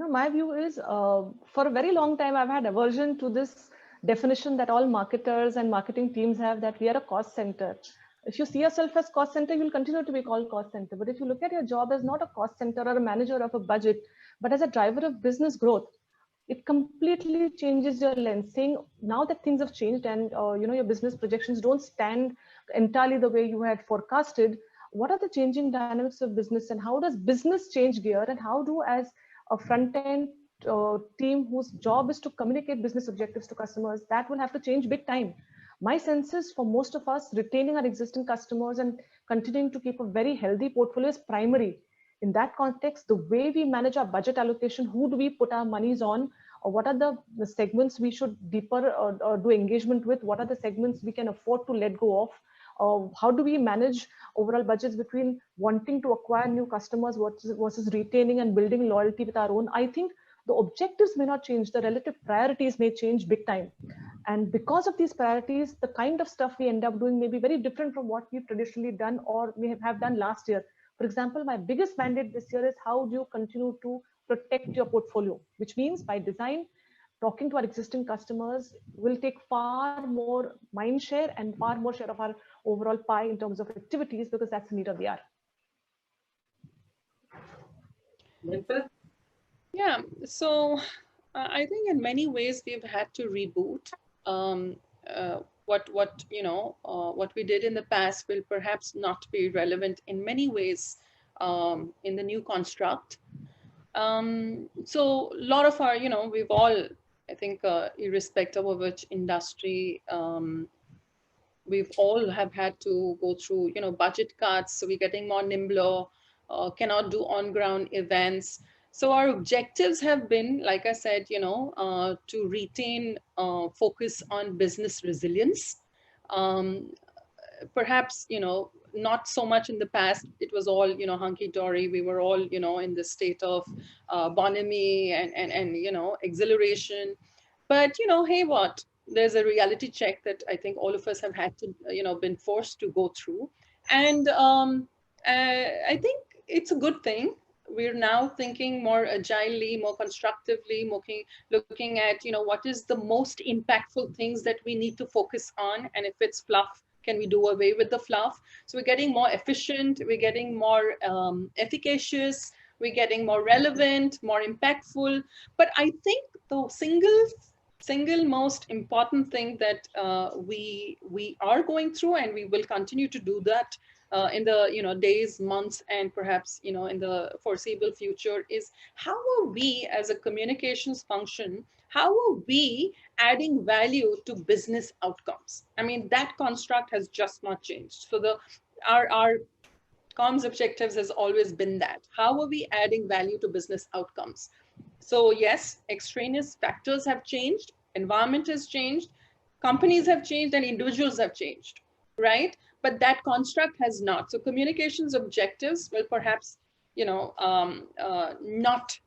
My view is for a very long time, I've had aversion to this definition that all marketers and marketing teams have, that we are a cost center. If you see yourself as cost center, you'll continue to be called cost center. But if you look at your job as not a cost center or a manager of a budget, but as a driver of business growth, it completely changes your lens. Saying now that things have changed and your business projections don't stand entirely the way you had forecasted, what are the changing dynamics of business and how does business change gear, and how do, as a front-end team whose job is to communicate business objectives to customers, that will have to change big time. My sense is for most of us, retaining our existing customers and continuing to keep a very healthy portfolio is primary. In that context, the way we manage our budget allocation, who do we put our monies on, or what are the segments we should deeper or do engagement with, what are the segments we can afford to let go of, how do we manage overall budgets between wanting to acquire new customers versus retaining and building loyalty with our own. I think the objectives may not change, the relative priorities may change big time. And because of these priorities, the kind of stuff we end up doing may be very different from what we've traditionally done or may have done last year. For example, my biggest mandate this year is how do you continue to protect your portfolio, which means by design, talking to our existing customers will take far more mind share and far more share of our overall pie in terms of activities, because that's the need of the hour. Dimple? Yeah, so I think in many ways we've had to reboot. What we did in the past will perhaps not be relevant in many ways in the new construct. So a lot of our, we've all, I think, irrespective of which industry, we've all have had to go through, budget cuts. So we're getting more nimbler, cannot do on-ground events. So our objectives have been, like I said, to retain focus on business resilience. Perhaps, not so much in the past. It was all, hunky-dory. We were all, in the state of bonhomie and exhilaration. But, hey, what? There's a reality check that I think all of us have had to, been forced to go through. And I think it's a good thing. We're now thinking more agilely, more constructively, looking at, what is the most impactful things that we need to focus on. And if it's fluff, can we do away with the fluff? So we're getting more efficient, we're getting more efficacious, we're getting more relevant, more impactful. But I think the single most important thing that we are going through, and we will continue to do that in the days, months, and perhaps in the foreseeable future is how are we as a communications function, how are we adding value to business outcomes? I mean, that construct has just not changed. So our comms objectives has always been that. How are we adding value to business outcomes? So yes, extraneous factors have changed, environment has changed, companies have changed, and individuals have changed, right? But that construct has not. So communications objectives will perhaps, not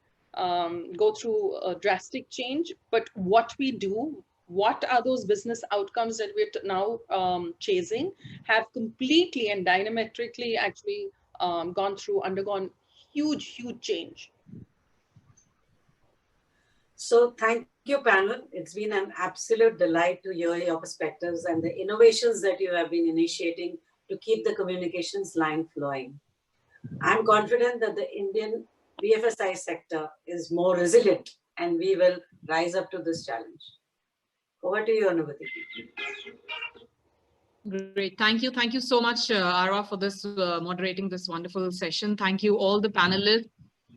go through a drastic change, but what we do, what are those business outcomes that we're now chasing, have completely and dynametrically actually undergone huge change. So thank you, panel. It's been an absolute delight to hear your perspectives and the innovations that you have been initiating to keep the communications line flowing. I'm confident that the Indian BFSI sector is more resilient and we will rise up to this challenge. Over to you, Anubhuti. Great. Thank you. Thank you so much, Arwa, for this moderating this wonderful session. Thank you, all the panelists,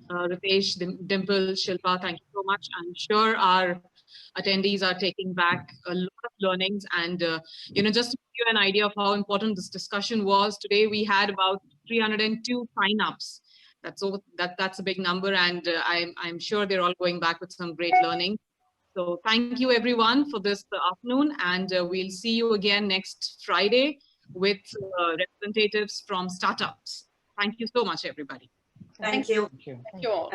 Ritesh, Dimple, Shilpa. Thank you so much. I'm sure our attendees are taking back a lot of learnings. And, just to give you an idea of how important this discussion was, today we had about 302 signups. That's a big number. And I'm sure they're all going back with some great learning. So thank you everyone for this afternoon, and we'll see you again next Friday with representatives from startups. Thank you so much, everybody. Thank you. Thank you. Thank you all.